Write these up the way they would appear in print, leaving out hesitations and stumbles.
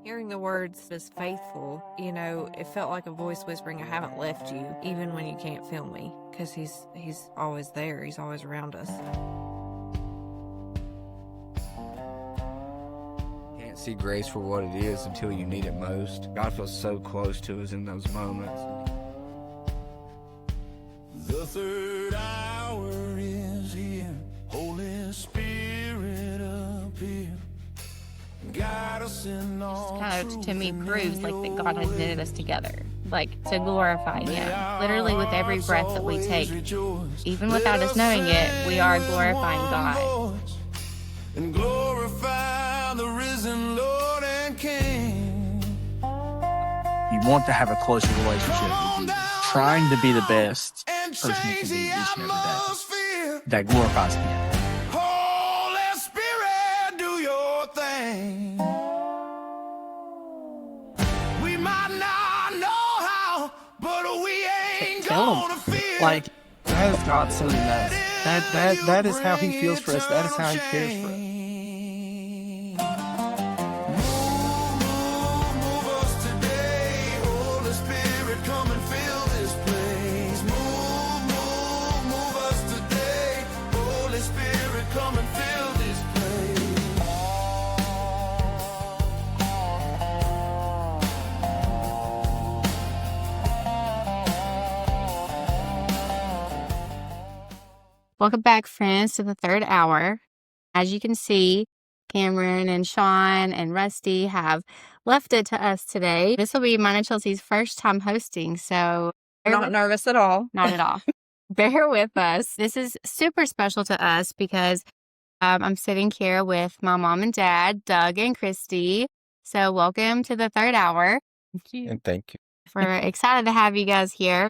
Hearing the words is faithful, it felt like a voice whispering, I haven't left you, even when you can't feel me, because he's always there. He's always around us. Can't see grace for what it is until you need it most. God feels so close to us in those moments. The third hour is here. Holy Spirit appear. Guide us in all Kind of, truth to me, and proves in like that your God has knitted us together, like to glorify Him. Literally, with every breath that we take, even without us knowing it, we are glorifying God. And glorify the risen Lord and King. You want to have a closer relationship with Jesus, trying to be the best person you can be each and every day. That glorifies Him. Holy Spirit, do your thing. We might not know how, but we ain't Tell gonna him. feel. Like, that is God sending us. That is how He feels for us. That is how He cares for us. Move us today, Holy Spirit, come and fill this place. Move us today, Holy Spirit, come and fill this place. Welcome back, friends, to the third hour. As you can see, Cameron and Sean and Rusty have left it to us today. This will be mine and Chelsea's first time hosting, so Not nervous at all. not at all. Bear with us. This is super special to us because I'm sitting here with my mom and dad, Doug and Kristy. So welcome to the third hour. And thank you. We're excited to have you guys here.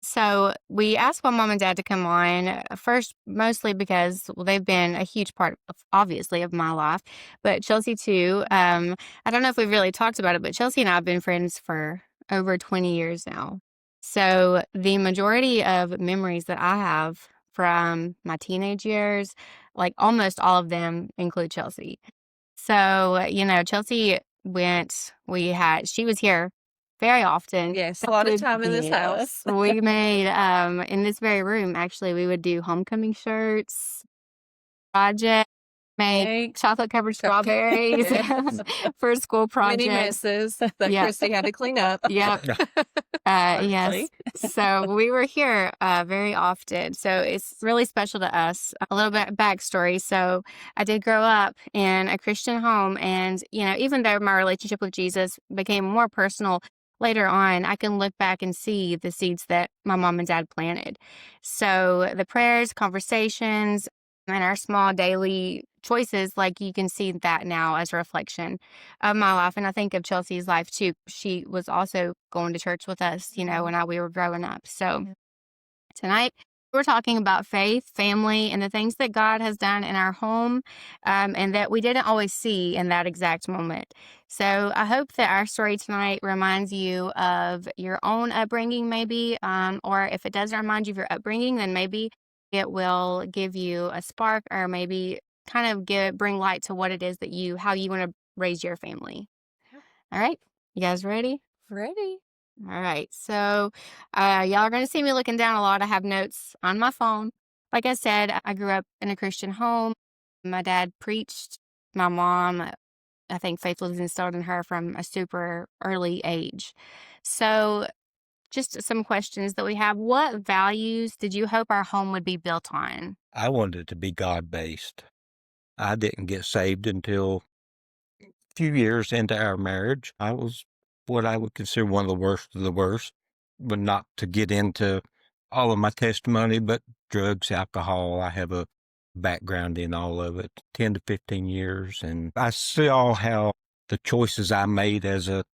So we asked my mom and dad to come on first, mostly because they've been a huge part, obviously, of my life, but Chelsea too. I don't know if we've really talked about it, but Chelsea and I have been friends for over 20 years now. So the majority of memories that I have from my teenage years, like almost all of them include Chelsea. So, Chelsea she was here very often. Yes, a lot of time in this Yes. house. We made, in this very room, actually, we would do homecoming shirts, project, make Cake, chocolate-covered strawberries Yes. for school Many projects. messes that Yeah. Kristy had to clean up. Yep. Yes. So we were here very often. So it's really special to us. A little bit of backstory. So I did grow up in a Christian home. And, even though my relationship with Jesus became more personal later on, I can look back and see the seeds that my mom and dad planted. So the prayers, conversations, and our small daily choices, like you can see that now as a reflection of my life. And I think of Chelsea's life too. She was also going to church with us, when we were growing up. So tonight we're talking about faith, family, and the things that God has done in our home, and that we didn't always see in that exact moment. So I hope that our story tonight reminds you of your own upbringing, maybe, or if it doesn't remind you of your upbringing, then maybe it will give you a spark, or maybe kind of bring light to what it is that how you want to raise your family. All right, you guys ready? Ready. All right, so y'all are going to see me looking down a lot. I have notes on my phone. Like I said, I grew up in a Christian home. My dad preached. My mom, I think faith was instilled in her from a super early age. So just some questions that we have. What values did you hope our home would be built on? I wanted it to be God-based. I didn't get saved until a few years into our marriage. I was what I would consider one of the worst, but not to get into all of my testimony, but drugs, alcohol. I have a background in all of it, 10 to 15 years. And I saw how the choices I made as a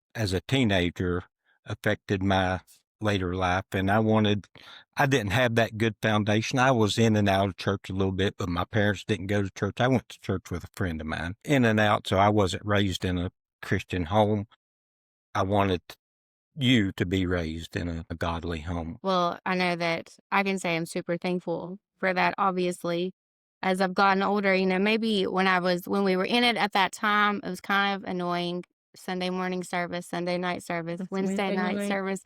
teenager affected my later life. And I didn't have that good foundation. I was in and out of church a little bit, but my parents didn't go to church. I went to church with a friend of mine, in and out. So I wasn't raised in a Christian home. I wanted you to be raised in a godly home. Well, I know that I can say I'm super thankful for that, obviously. As I've gotten older, maybe when we were in it at that time, it was kind of annoying Sunday morning service, Sunday night service, Wednesday Wednesday night night service.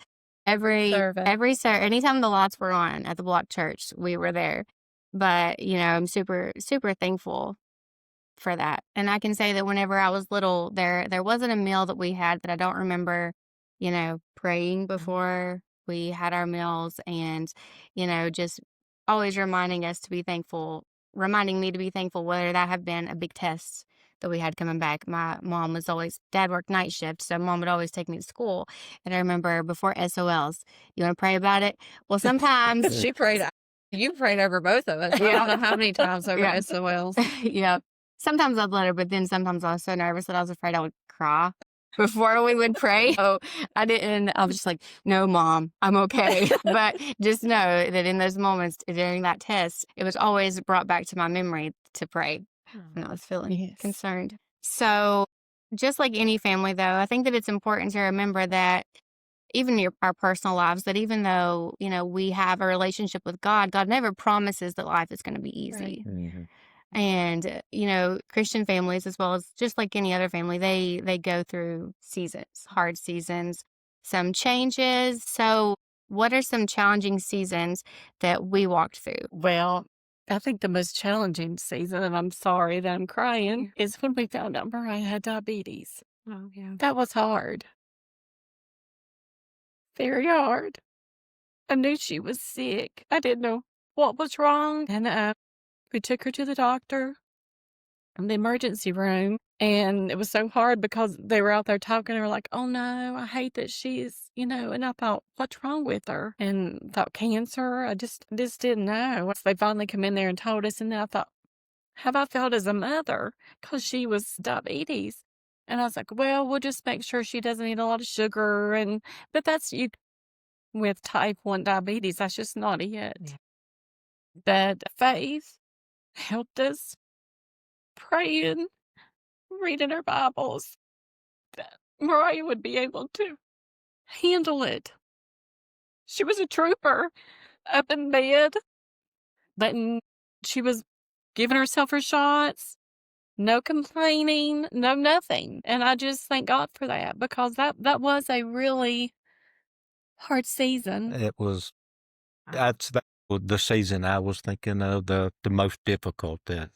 service. Anytime the lights were on at the block church, we were there. But, I'm super, super thankful for that. And I can say that whenever I was little, there wasn't a meal that we had that I don't remember, praying before we had our meals and, just always reminding me to be thankful, whether that have been a big test that we had coming back. My mom was always, Dad worked night shift, so Mom would always take me to school. And I remember before SOLs, you want to pray about it? Well, sometimes She prayed. You prayed over both of us. I don't know how many times over Yeah. SOLs. yeah. Sometimes I'd let her, but then sometimes I was so nervous that I was afraid I would cry before we would pray. So I didn't. I was just like, no, Mom, I'm okay. But just know that in those moments during that test, it was always brought back to my memory to pray when I was feeling Yes. concerned. So just like any family, though, I think that it's important to remember that even our personal lives, that even though, we have a relationship with God, God never promises that life is going to be easy. Mhm. And, Christian families, as well as just like any other family, they go through seasons, hard seasons, some changes. So what are some challenging seasons that we walked through? Well, I think the most challenging season, and I'm sorry that I'm crying, is when we found out Mariah had diabetes. Oh, yeah. That was hard. Very hard. I knew she was sick. I didn't know what was wrong. And we took her to the doctor in the emergency room. And it was so hard because they were out there talking. They were like, oh no, I hate that she's, and I thought, what's wrong with her? And thought cancer. I just didn't know. Once they finally come in there and told us, and then I thought, have I felt as a mother? Because she was diabetes. And I was like, well, we'll just make sure she doesn't eat a lot of sugar. But that's you with type 1 diabetes. That's just not it. Yeah. But faith helped us praying, reading our Bibles, that Mariah would be able to handle it. She was a trooper up in bed, she was giving herself her shots. No complaining, no nothing. And I just thank God for that, because that was a really hard season. It was, that's the season I was thinking of, the most difficult that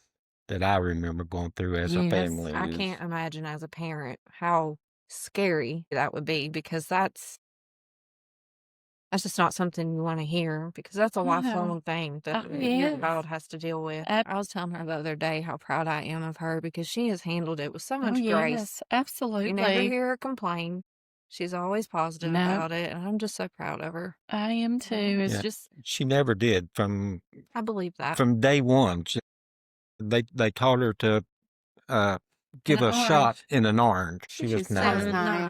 I remember going through as a Yes, family. I is- can't imagine as a parent how scary that would be, because that's just not something you want to hear, because that's a No. lifelong thing that your Yes. child has to deal with. Ab- I was telling her the other day how proud I am of her, because she has handled it with so much Oh, grace. yes, absolutely. You never hear her complain. She's always positive No. about it, and I'm just so proud of her. I am too. It's Yeah. just, She never did from I believe that. day one. They taught her to give An a shot orange. in an orange. She was She's I was 9. 7, 9. 9.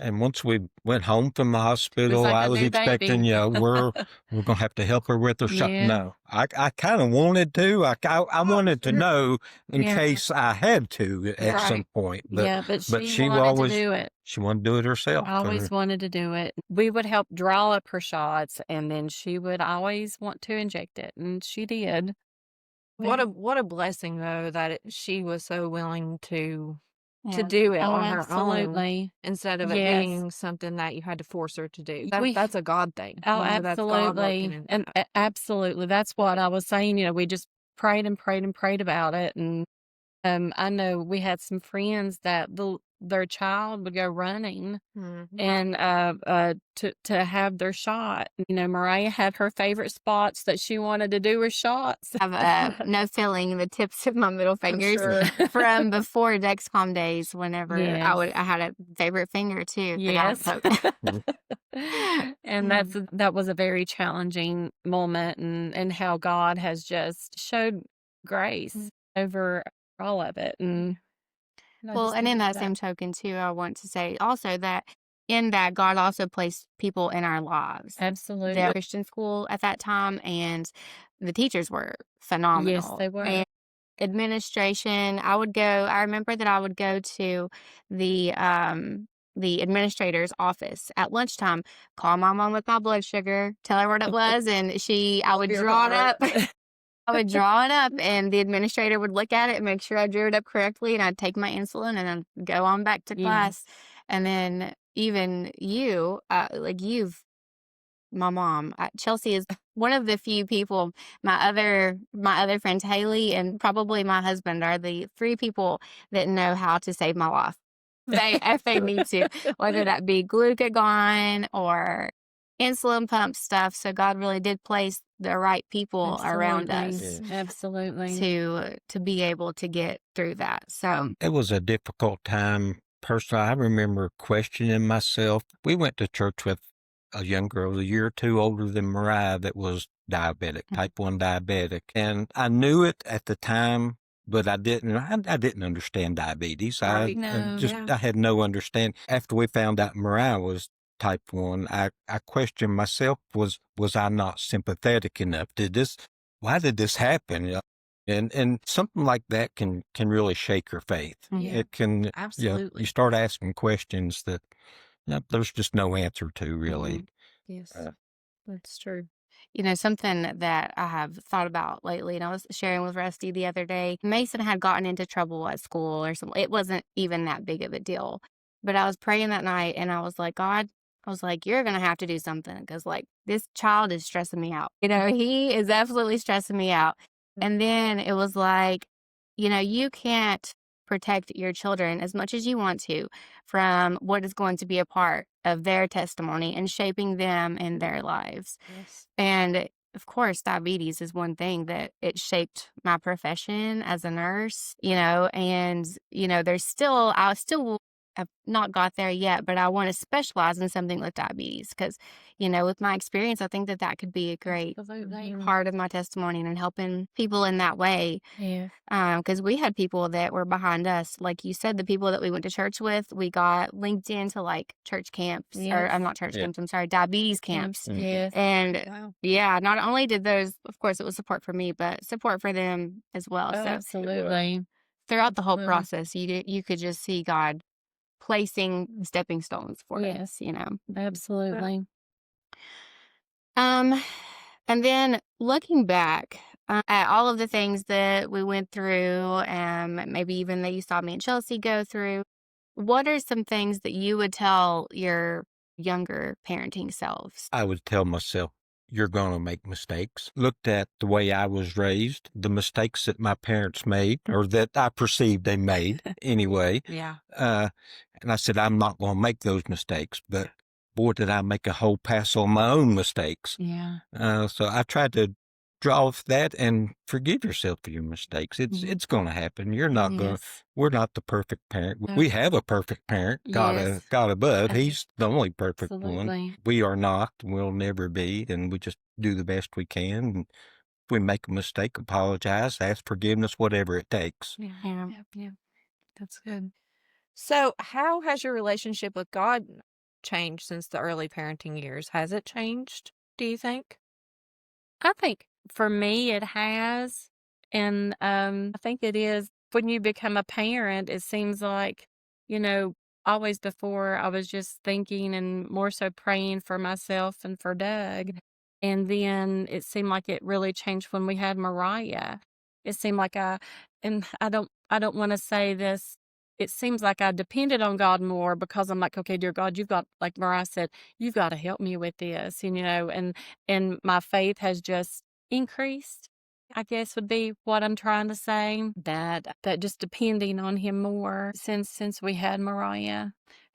And once we went home from the hospital, like I a was new expecting, baby. we're gonna have to help her with her shot. Yeah. No, I kind of wanted to. I wanted to know in Yeah. case I had to at some Right. point. But Yeah, but she she wanted always- to do it. she wanted to do it herself. Always wanted to do it. We would help draw up her shots, and then she would always want to inject it, and she did. What a blessing, though, that she was so willing to Yeah. do it Oh, on her own, absolutely. instead of it Yes. being something that you had to force her to do. We- That's a God thing. Oh, That's God working absolutely. in And that. absolutely. That's what I was saying. We just prayed and prayed and prayed about it. And I know we had some friends that their child would go running Mhm. and to have their shot. Mariah had her favorite spots that she wanted to do her shots. I have no feeling the tips of my middle fingers sure. from before Dexcom days. Whenever Yes. I had a favorite finger too. that I Yes. poked. And that was a very challenging moment, and how God has just showed grace over all of it. And I Well, just and think in that same token too, I want to say also that in that God also placed people in our lives. absolutely. The Christian school at that time, and the teachers were phenomenal. Yes, they were. And administration, I remember that I would go to the administrator's office at lunchtime, call my mom with my blood sugar, tell her what it was, and I would Your draw it heart. up I would draw it up, and the administrator would look at it and make sure I drew it up correctly, and I'd take my insulin and then go on back to class. And then even you, my mom, Chelsea is one of the few people. My other friends, Haley and probably my husband, are the 3 people that know how to save my life. If they need to, whether that be glucagon or insulin pump stuff. So God really did place the right people around us Absolutely. to be able to get through that. So It was a difficult time. Personally, I remember questioning myself. We went to church with a young girl, a year or 2 older than Mariah, that was diabetic, type 1 diabetic. And I knew it at the time, but I didn't understand diabetes. I had no understanding. After we found out Mariah was type 1, I questioned myself, was I not sympathetic enough? Why did this happen? And something like that can really shake your faith. It can, Absolutely. you start asking questions that there's just no answer to, really. Yes, Uh, that's true. Something that I have thought about lately, and I was sharing with Rusty the other day, Mason had gotten into trouble at school or something. It wasn't even that big of a deal. But I was praying that night, and I was like, God, you're going to have to do something, because this child is stressing me out. He is absolutely stressing me out. And then it was like, you can't protect your children as much as you want to from what is going to be a part of their testimony and shaping them in their lives. Yes. And of course, diabetes is one thing that it shaped my profession as a nurse, and, I still have not got there yet, but I want to specialize in something with diabetes because, with my experience, I think that could be a great part of my testimony and helping people in that way. Yeah. Because we had people that were behind us. Like you said, the people that we went to church with, we got linked into church camps, or I'm not church camps, I'm sorry, diabetes camps. Yes. And Wow. not only did those, of course, it was support for me, but support for them as well. Oh, So absolutely. throughout the whole process, you could just see God placing stepping stones for us, Absolutely. And then looking back at all of the things that we went through, maybe even that you saw me and Chelsea go through, what are some things that you would tell your younger parenting selves? I would tell myself, you're going to make mistakes. Looked at the way I was raised, the mistakes that my parents made, or that I perceived they made anyway. Yeah. And I said, I'm not going to make those mistakes. But boy, did I make a whole pass on my own mistakes. Yeah. So I tried to draw off that and forgive yourself for your mistakes. It's going to happen. You're not going. We're not the perfect parent. We have a perfect parent, God above. He's the only perfect one. We are not. We'll never be. And we just do the best we can. And if we make a mistake, apologize, ask forgiveness, whatever it takes. Yeah. That's good. So, how has your relationship with God changed since the early parenting years? Has it changed, do you think? I think for me it has. And I think it is when you become a parent, it seems like, always before I was just thinking and more so praying for myself and for Doug. And then it seemed like it really changed when we had Mariah. It seemed like I don't want to say this. It seems like I depended on God more because I'm like, okay, dear God, you've got, like Mariah said, you've got to help me with this, and my faith has just increased, I guess would be what I'm trying to say, that just depending on him more since we had Mariah.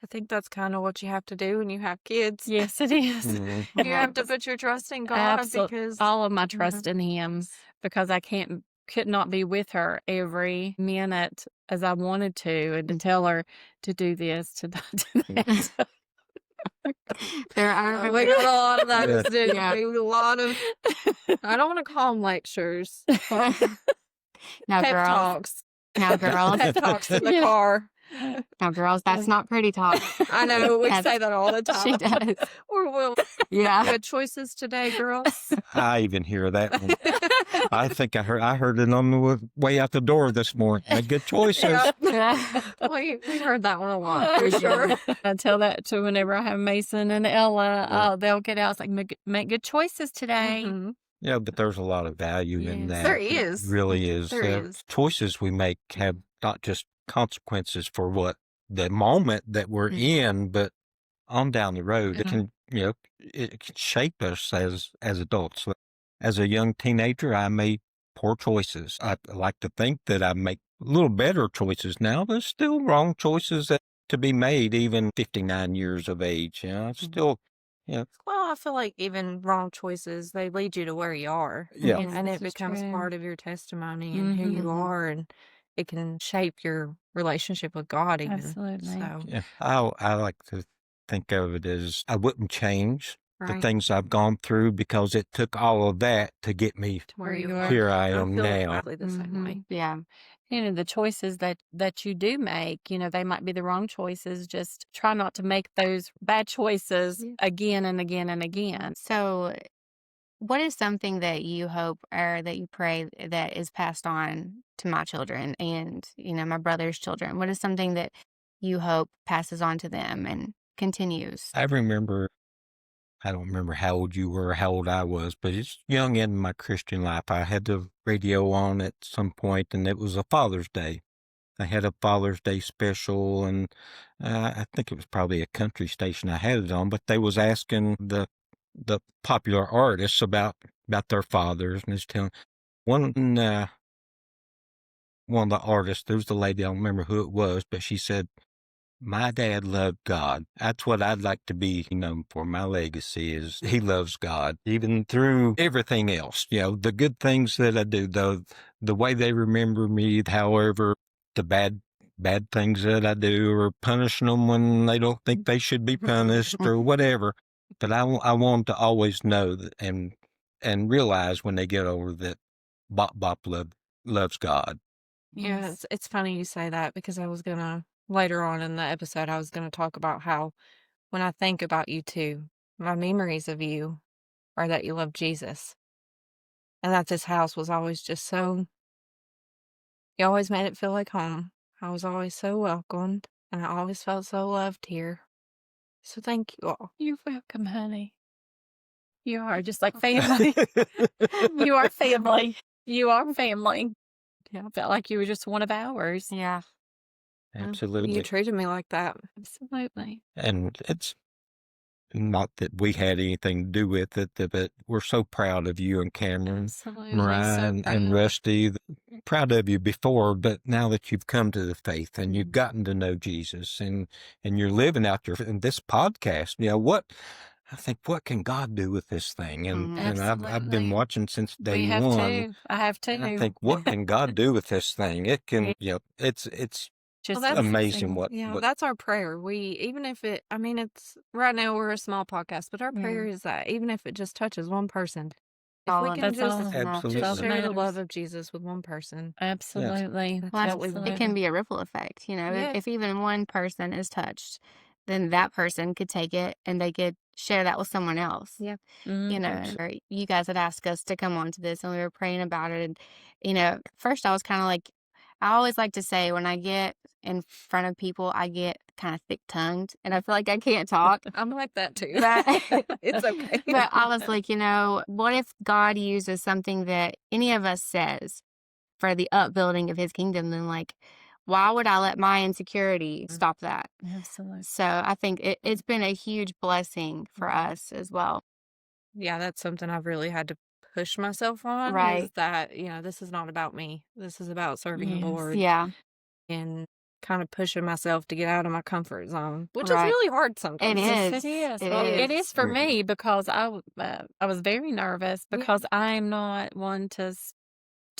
I think that's kind of what you have to do when you have kids. Yes, it is. You have to put your trust in God because all of my trust in him, because I could not be with her every minute as I wanted to, and to tell her to do this, to do that. There are we got a lot of that. Yeah. A lot of, I don't want to call them lectures. Now, Pep girls. talks. Now, girls. Pep talks in the car. Now, girls, that's not pretty talk. I know, we say that all the time. She does. Or we'll Yeah. good choices today, girls. I even hear that one. I think I heard it on the way out the door this morning. Good choices. We heard that one a lot, for sure. I tell that to whenever I have Mason and Ella. They'll get out. It's like, make good choices today. Mm-hmm. but there's a lot of value in Yes. that. There It is. really is. There is. Choices we make have not just consequences for what the moment that we're in, but on down the road, it can, it can shape us as adults. As a young teenager, I made poor choices. I like to think that I make a little better choices now. There's still wrong choices that to be made, even 59 years of age. It's still, Well, I feel like even wrong choices, they lead you to where you are. Yeah. Yes, And this it is becomes true. part of your testimony and who you Mhm. are, and it can shape your relationship with God even. Absolutely. So, yeah. I like to think of it as I wouldn't change the right. things I've gone through because it took all of that to get me To where Where you you are. are. here I I am feel now. exactly the same way. Yeah. The choices that you do make, they might be the wrong choices. Just try not to make those bad choices Yeah. again and again and again. So, what is something that you hope or that you pray that is passed on to my children and, my brother's children? What is something that you hope passes on to them and continues? I remember, I don't remember how old you were, how old I was, but it's young in my Christian life. I had the radio on at some point, and it was a Father's Day. I had a Father's Day special, and I think it was probably a country station I had it on, but they was asking the popular artists about their fathers, and it's telling one one of the artists. There was the lady, I don't remember who it was, but she said, "My dad loved God. That's what I'd like to be known for. My legacy is he loves God, even through everything else. The good things that I do, the way they remember me. However, the bad things that I do, or punishing them when they don't think they should be punished, or whatever. But I want them to always know that and realize when they get older that Bop loves God." Yeah, Yes. it's funny you say that because I was gonna later on in the episode I was gonna talk about how when I think about you two, my memories of you are that you love Jesus. And that this house was always just so you always made it feel like home. I was always so welcomed and I always felt so loved here. So thank you all. You're welcome, honey. You are just like family. You are family. You are family. Yeah, I felt like you were just one of ours. Yeah. You Absolutely. treated me like that. Absolutely. And it's not that we had anything to do with it, but we're so proud of you and Cameron, Absolutely. Mariah, So and proud. Rusty. Proud of you before, but now that you've come to the faith and you've gotten to know Jesus and you're living out in this podcast, I think, what can God do with this thing? And I've been Absolutely. watching since day We have one. too. I have too. And I think, what can God do with this thing? It can, it's Just that's amazing what that's our prayer. Even if it's right now we're a small podcast, but our Yeah. prayer is that even if it just touches one person, if All we of can That's just, all. Absolutely. just share the matters. love of Jesus with one person. Absolutely. That's Well, what we want. it can be a ripple effect, Yes. if even one person is touched, then that person could take it and they could share that with someone else. Yeah. Or you guys had asked us to come on to this and we were praying about it. And, first I was kind of like, I always like to say when I get in front of people, I get kind of thick tongued and I feel like I can't talk. I'm like that too. But It's okay. But I was like, what if God uses something that any of us says for the upbuilding of his kingdom? Then, like, why would I let my insecurity stop that? Absolutely. So I think it's been a huge blessing for us as well. Yeah, that's something I've really had to push myself on. Right. Is that, this is not about me. This is about serving the Yes. Lord Yeah. and kind of pushing myself to get out of my comfort zone, which is Right. really hard sometimes. It Yes, is. it is. It Well, it is. is for me because I was very nervous because I'm not one to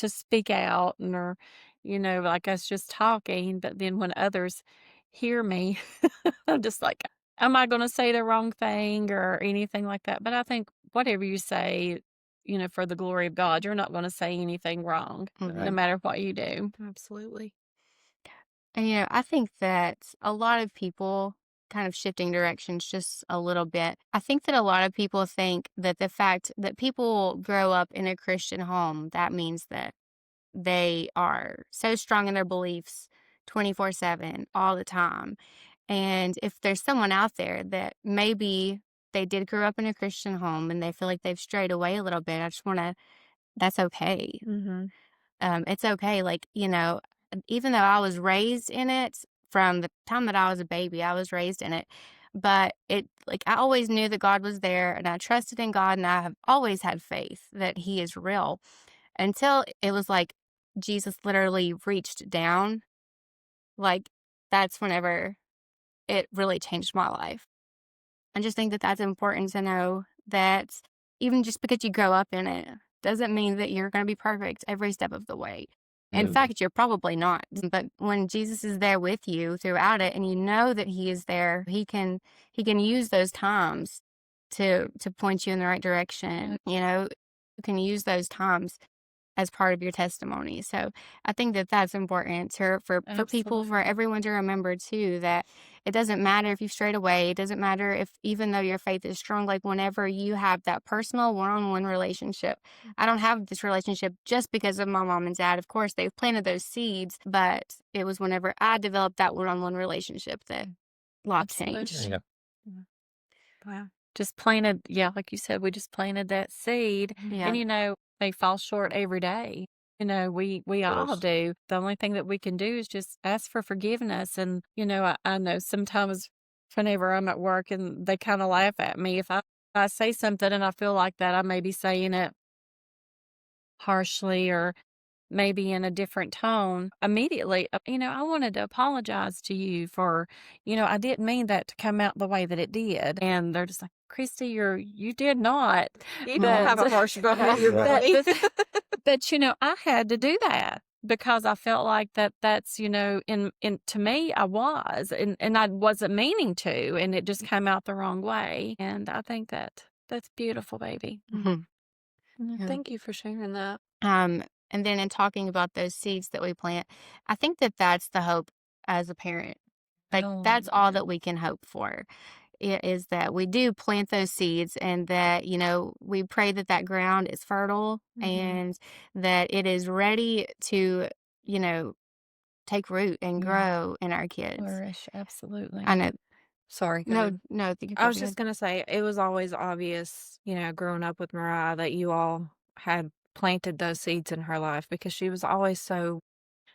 speak out or like us just talking. But then when others hear me, I'm just like, am I going to say the wrong thing or anything like that? But I think whatever you say, for the glory of God, you're not going to say anything wrong, no Mhm. matter what you do. Absolutely. And, I think that a lot of people kind of shifting directions just a little bit. I think that a lot of people think that the fact that people grow up in a Christian home, that means that they are so strong in their beliefs 24/7 all the time. And if there's someone out there that maybe they did grow up in a Christian home and they feel like they've strayed away a little bit, I just want to, that's okay. Mhm. It's okay. Like, even though I was raised in it from the time that I was a baby, I was raised in it. But like, I always knew that God was there and I trusted in God and I have always had faith that He is real until it was like Jesus literally reached down. Like, that's whenever it really changed my life. I just think that that's important to know that even just because you grow up in it doesn't mean that you're going to be perfect every step of the way. In No. fact, you're probably not. But when Jesus is there with you throughout it and you know that He is there, he can use those times to point you in the right direction. You can use those times as part of your testimony. So I think that that's important for people, for Absolutely. everyone to remember too, that it doesn't matter if you've strayed away. It doesn't matter if, even though your faith is strong, like whenever you have that personal one-on-one relationship. I don't have this relationship just because of my mom and dad. Of course, they've planted those seeds, but it was whenever I developed that one-on-one relationship that life changed. Absolutely. Yeah. Wow. Just planted, yeah, like you said, we just planted that seed. Yeah. And they fall short every day. We all course. do. The only thing that we can do is just ask for forgiveness. And I know sometimes whenever I'm at work and they kind of laugh at me, if I say something and I feel like that I may be saying it harshly or maybe in a different tone, immediately, I wanted to apologize to you for, I didn't mean that to come out the way that it did. And they're just like, Kristy, you did not. You don't have a But, harsh behavior but, with me. but I had to do that because I felt like that's, in to me, I was, and I wasn't meaning to, and it just came out the wrong way. And I think that's beautiful, baby. Mhm. Yeah. Thank you for sharing that. And then in talking about those seeds that we plant, I think that that's the hope as a parent. Like, Oh, that's all yeah. that we can hope for, is that we do plant those seeds and that, we pray that that ground is fertile and that it is ready to, take root and Yeah. grow in our kids. Flourish, absolutely. I know. Sorry. go No, ahead. no, you I go was ahead. just gonna say it was always obvious, growing up with Mariah that you all had planted those seeds in her life because she was always so.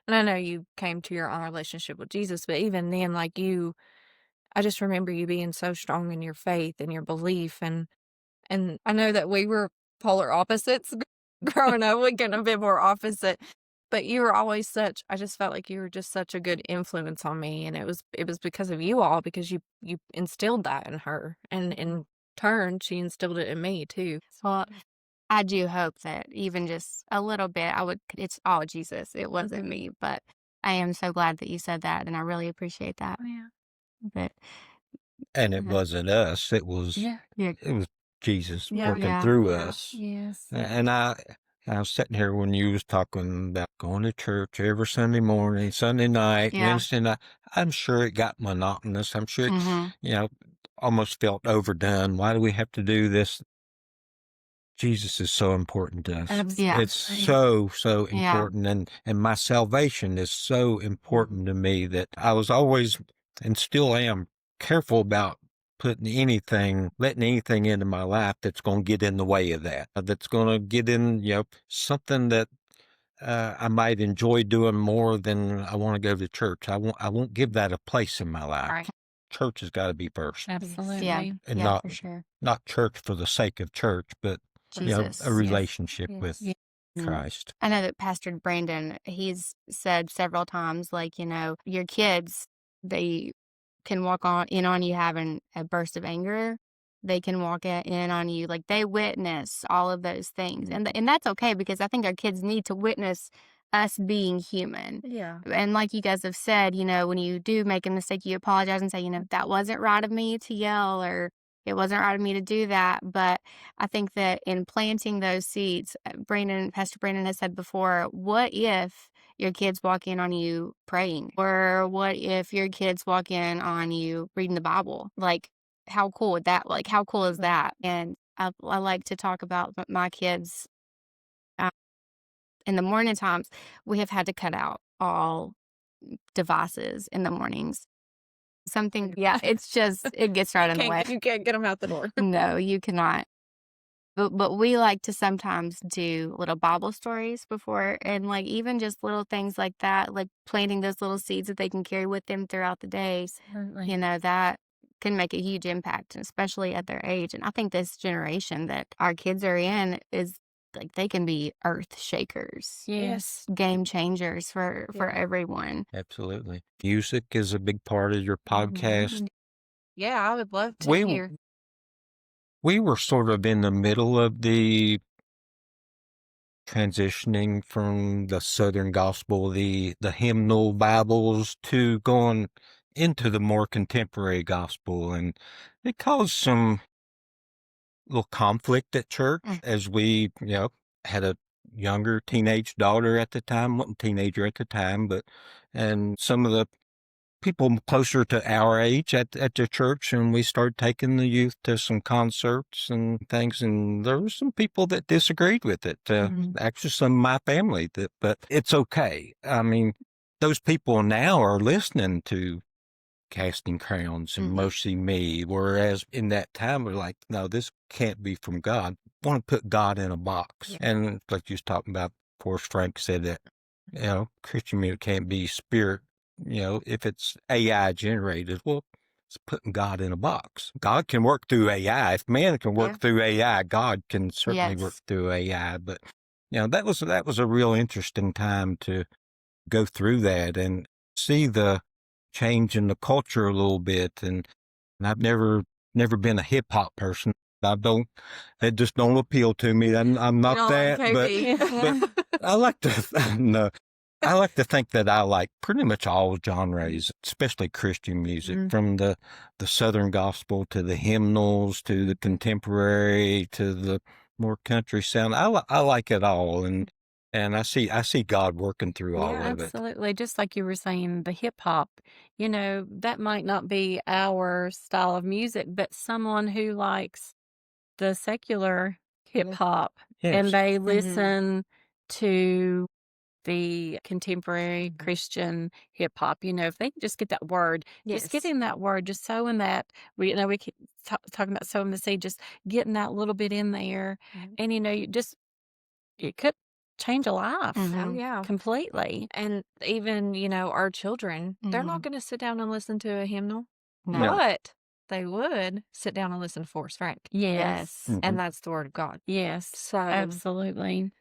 And I know you came to your own relationship with Jesus, but even then, like I just remember you being so strong in your faith and your belief, and I know that we were polar opposites growing up. We couldn't have been more opposite. But you were always such. I just felt like you were just such a good influence on me, and it was because of you all, because you instilled that in her, and in turn she instilled it in me too. Well, I do hope that even just a little bit, it's all Jesus. It wasn't me, but I am so glad that you said that, and I really appreciate that. Yeah. But And it wasn't us. It was Yeah. yeah, Jesus Yeah. working Yeah. through Yeah. us. Yes. And I was sitting here when you was talking about going to church every Sunday morning, Sunday night, Yeah. Wednesday night. I'm sure it got monotonous. I'm sure, hmm almost felt overdone. Why do we have to do this? Jesus is so important to us. Absolutely. It's so Yeah. important. And my salvation is so important to me that I was always, and still am, careful about letting anything into my life that's going to get in the way of that. That's going to get in, something that I might enjoy doing more than I want to go to church. I won't give that a place in my life. Right. Church has got to be first, Absolutely. Yeah. and Yeah, for sure. not church for the sake of church, but Jesus. a relationship Yes. with Yeah. Christ. I know that Pastor Brandon, he's said several times, like, your kids, they can walk in on you having a burst of anger. They can walk in on you, like, they witness all of those things. And that's okay, because I think our kids need to witness us being human. Yeah. And like you guys have said, when you do make a mistake, you apologize and say, that wasn't right of me to yell, or it wasn't right of me to do that. But I think that in planting those seeds, Pastor Brandon has said before, what if your kids walk in on you praying? Or what if your kids walk in on you reading the Bible? Like, how cool would that, like, how cool is that? And I like to talk about my kids. In the morning times, we have had to cut out all devices in the mornings. something. Yeah, it's just, it gets right in the way. You can't get them out the door. No, you cannot. But we like to sometimes do little Bible stories before, and like even just little things like that, like planting those little seeds that they can carry with them throughout the days. Certainly. You know, that can make a huge impact, especially at their age. And I think this generation that our kids are in is like they can be earth shakers, Yes. game changers for Yeah. everyone. Absolutely. Music is a big part of your podcast. Yeah, I would love to We hear. we were sort of in the middle of the transitioning from the Southern gospel, the hymnal Bibles, to going into the more contemporary gospel, and it caused some little conflict at church as we, had a younger teenage daughter at the time, wasn't a teenager at the time, and some of the people closer to our age at the church, and we started taking the youth to some concerts and things, and there were some people that disagreed with it. Actually, some of my family, but it's okay. I mean, those people now are listening to Casting Crowns and Mercy Me, whereas in that time we're like, no, this can't be from God. Want to put God in a box. And like you was talking about, of course, Frank said that, Christian music can't be spirit, if it's AI generated. Well, it's putting God in a box. God can work through AI. If man can work through AI, God can certainly work through AI. But, that was a real interesting time to go through that and see the change in the culture a little bit. And I've never been a hip hop person. It just don't appeal to me. I'm not that, but I like to, no, I like to think that I like pretty much all genres, especially Christian music, from the Southern gospel to the hymnals to the contemporary to the more country sound. I like it all, and I see God working through all of it. Absolutely. Just like you were saying, the hip hop, that might not be our style of music, but someone who likes the secular hip hop and Yes. they listen to the contemporary Christian hip hop, if they can just get that word, just getting that word, just sowing that, we keep talking about sowing the seed, just getting that little bit in there. And, it could change a life Oh, yeah. completely. And even, our children, they're not going to sit down and listen to a hymnal, No. but they would sit down and listen to Forrest Frank. Yes. And that's the word of God. Yes. So, Absolutely.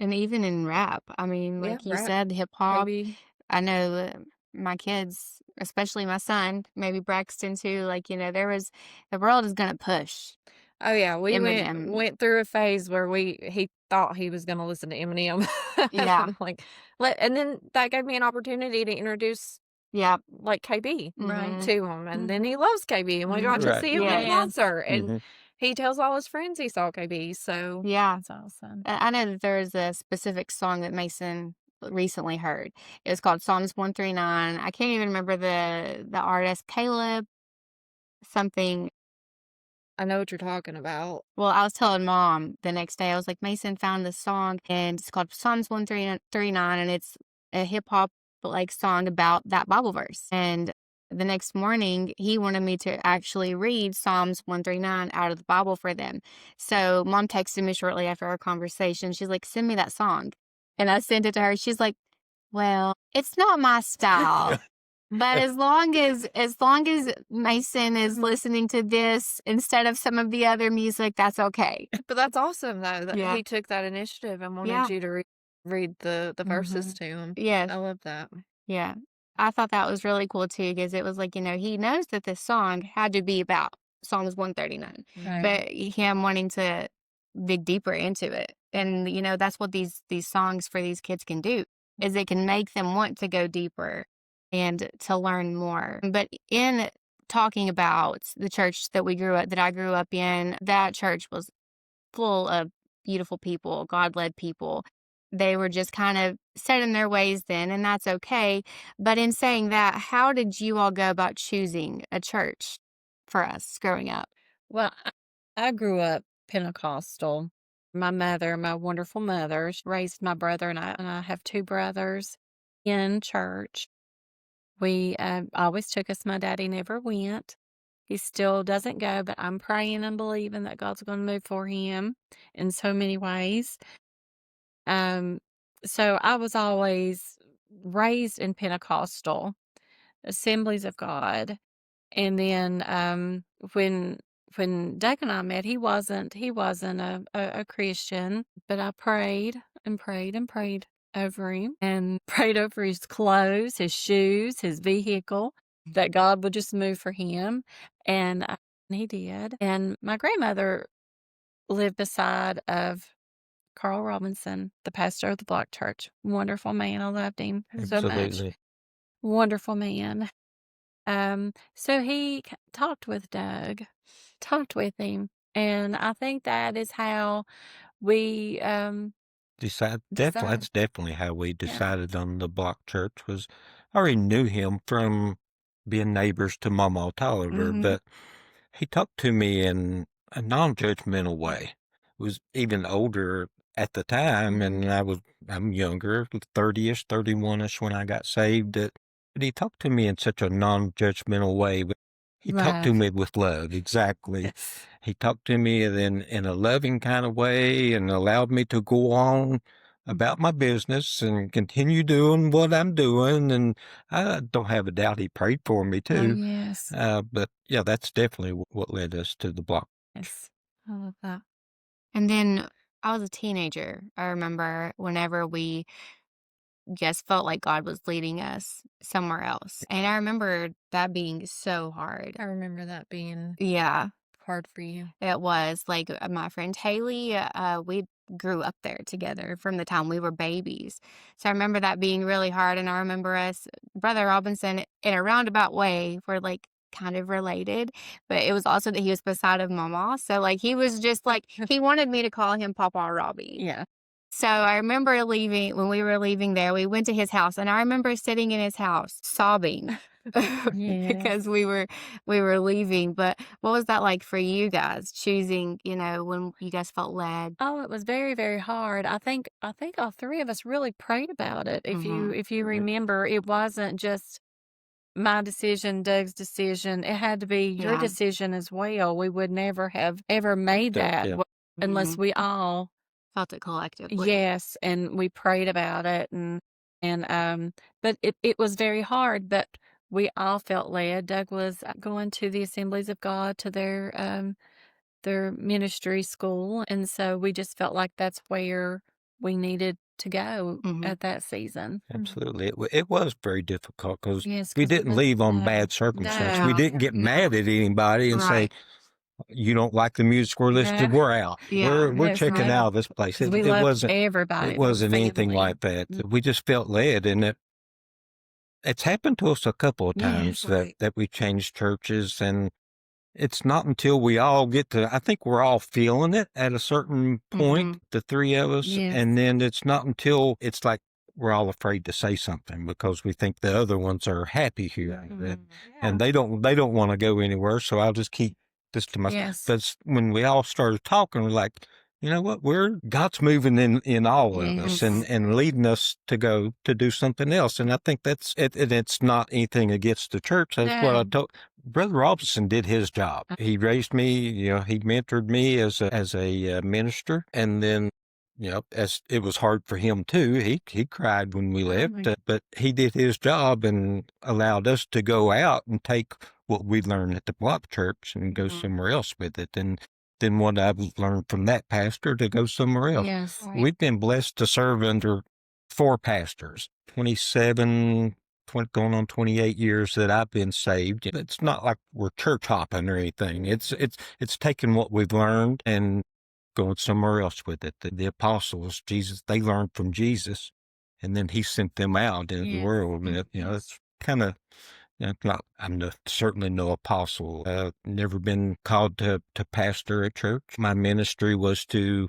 And even in rap, I mean, like you rap, said, hip hop. maybe. I know my kids, especially my son, maybe Braxton too, like, the world is going to push. Oh yeah, we Eminem. went through a phase where he thought he was going to listen to Eminem. Yeah. And then that gave me an opportunity to introduce Yeah. like KB Right. to him, and then he loves KB, and we got to Right. see him in Yes. concert, and he tells all his friends he saw KB. So Yeah. That's awesome. I know that there's a specific song that Mason recently heard. It was called Psalms 139. I can't even remember the artist, Caleb something. I know what you're talking about. Well, I was telling Mom the next day, I was like, Mason found this song and it's called Psalms 139, and it's a hip hop like song about that Bible verse. And the next morning, he wanted me to actually read Psalms 139 out of the Bible for them. So Mom texted me shortly after our conversation. She's like, send me that song. And I sent it to her. She's like, well, it's not my style. But as long as Mason is listening to this instead of some of the other music, that's okay. But that's awesome though that Yeah. he took that initiative and wanted Yeah. you to read the verses to him. Yes. I love that. Yeah. I thought that was really cool too, because it was like, he knows that this song had to be about Psalms 139, Right. but him wanting to dig deeper into it. And, that's what these songs for these kids can do, is it can make them want to go deeper and to learn more. But in talking about the church that I grew up in, that church was full of beautiful people, God-led people. They were just kind of set in their ways then, and that's okay. But in saying that, how did you all go about choosing a church for us growing up? Well, I grew up Pentecostal. My mother, my wonderful mother, she raised my brother and I have two brothers in church. We always took us. My daddy never went. He still doesn't go, but I'm praying and believing that God's going to move for him in so many ways. So I was always raised in Pentecostal Assemblies of God. And then when Doug and I met, he wasn't a Christian, but I prayed and prayed and prayed over him and prayed over his clothes, his shoes, his vehicle, that God would just move for him. And he did. And my grandmother lived beside of Carl Robinson, the pastor of the Block Church. Wonderful man. I loved him so much. Absolutely. Wonderful man. So he talked with Doug, talked with him, and I think that is how we That's definitely how we decided on the Block Church. Was I already knew him from being neighbors to Mama Tolliver, but he talked to me in a non-judgmental way. Was even older at the time, and I'm younger, 30-ish, 31-ish when I got saved. But he talked to me in such a non-judgmental way. But he talked to Love. me with love, exactly. Yes. He talked to me in a loving kind of way and allowed me to go on about my business and continue doing what I'm doing. And I don't have a doubt he prayed for me Oh, too. yes. But yeah, that's definitely what led us to the Block. Yes. I love that. And then I was a teenager. I remember whenever we just felt like God was leading us somewhere else. And I remember that being so hard. I remember that being Yeah, hard for you. it was. Like my friend Haley, we grew up there together from the time we were babies. So I remember that being really hard. And I remember us, Brother Robinson, in a roundabout way, we're like kind of related, but it was also that he was beside of Mama. So like he was just like, he wanted me to call him Papa Robbie. Yeah. So I remember leaving, when we were leaving there, we went to his house, and I remember sitting in his house sobbing because we were leaving. But what was that like for you guys, choosing, when you guys felt led? Oh, it was very, very hard. I think all three of us really prayed about it. If you remember, it wasn't just my decision, Doug's decision. It had to be your Yeah. decision as well. We would never have ever made that Yeah. unless we all Felt it collectively. yes, and we prayed about it, but it was very hard, but we all felt led. Doug was going to the Assemblies of God, to their ministry school, and so we just felt like that's where we needed to go at that season. Absolutely. It was very difficult because Yes, we 'cause we didn't didn't leave on know. bad circumstances. We No. didn't get mad at anybody and say, Right. you don't like the music we're listening to, we're out. Yeah. We're Yes, checking right. out of this place. 'Cause It, we it loved wasn't everybody. it wasn't anything family. like that. We just felt led, and it's happened to us a couple of times Yes. that we changed churches, and it's not until we all get to, I think we're all feeling it at a certain point, the three of us, Yes. and then it's not until it's like we're all afraid to say something because we think the other ones are happy here, and they don't want to go anywhere. So I'll just keep this to myself. Yes. But when we all started talking, we're like, you know what? God's moving in all of us and leading us to go to do something else. And I think that's it. And it's not anything against the church. That's what I told. Brother Robinson did his job. He raised me, he mentored me as a minister. And then, as it was hard for him too, he cried when we left, but he did his job and allowed us to go out and take what we learned at the Block Church and go somewhere else with it. And then what I've learned from that pastor to go somewhere else. Yes. We've been blessed to serve under 4 pastors, 27, going on 28 years that I've been saved. It's not like we're church hopping or anything. It's taking what we've learned and going somewhere else with it. The apostles, Jesus, they learned from Jesus, and then he sent them out into the world. And it's kind of, I'm certainly no apostle. Never been called to pastor a church. My ministry was to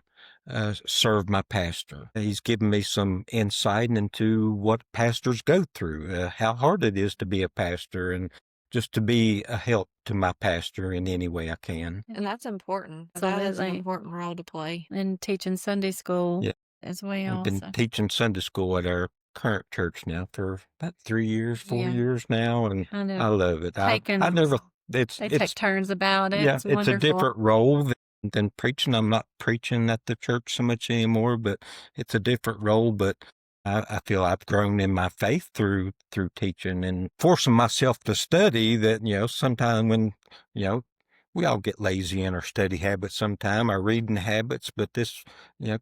serve my pastor. He's given me some insight into what pastors go through, how hard it is to be a pastor, and just to be a help to my pastor in any way I can. And that's important. That is an Absolutely. important role to play. And teaching Sunday school Yeah. as well. I've been teaching Sunday school at our current church now for about 3 years, 4 Yeah. years now, and Kind I of love it. I taken, never it's they take it's turns about it. yeah, It's it's a wonderful. different role than preaching. I'm not preaching at the church so much anymore, but it's a different role. But I feel I've grown in my faith through teaching and forcing myself to study. That sometime when you know we all get lazy in our study habits, sometime our reading habits, but this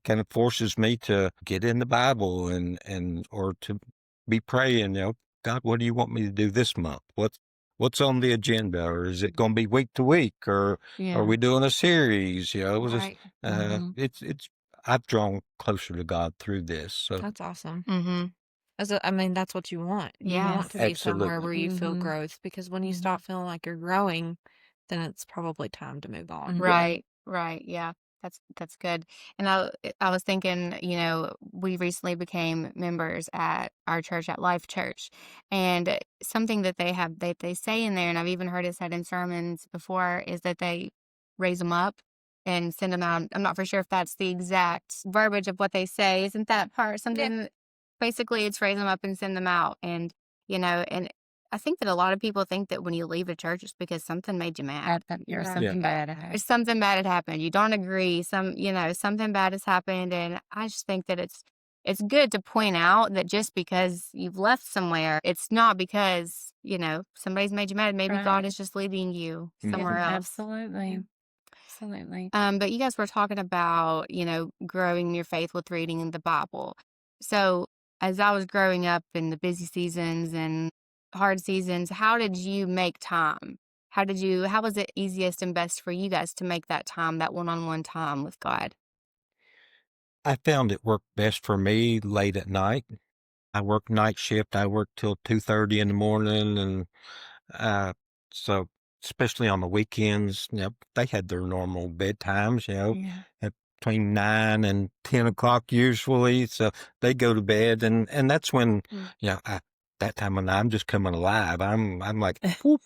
kind of forces me to get in the Bible and or to be praying. God, what do you want me to do this month? What's on the agenda, or is it going to be week to week, or Yeah. are we doing a series? Right. It's I've drawn closer to God through this. So That's awesome. Mm-hmm. I mean, that's what you want. You Yes. want to be somewhere where you feel Mhm. growth, because when you Mhm. stop feeling like you're growing, then it's probably time to move on. Right, right. Yeah. That's good. And I was thinking, we recently became members at our church at Life Church. And something that they say in there, and I've even heard it said in sermons before, is that they raise them up and send them out. I'm not for sure if that's the exact verbiage of what they say. Isn't that part something? Basically, it's raise them up and send them out. And I think that a lot of people think that when you leave a church, it's because something made you mad. Or Right. something bad happened. Or something bad had happened. You don't agree. Something bad has happened. And I just think that it's good to point out that just because you've left somewhere, it's not because, somebody's made you mad. Maybe God Right. is just leading you Mhm. somewhere else. Absolutely. Absolutely. But you guys were talking about, growing your faith with reading the Bible. So as I was growing up in the busy seasons and hard seasons, how did you make time? How was it easiest and best for you guys to make that time, that one-on-one time with God? I found it worked best for me late at night. I work night shift. I work till 2:30 in the morning, and uh, so especially on the weekends, they had their normal bedtimes, Yeah. at between 9 and 10 o'clock usually. So they go to bed, and that's when that time of night I'm just coming alive. I'm like whoop,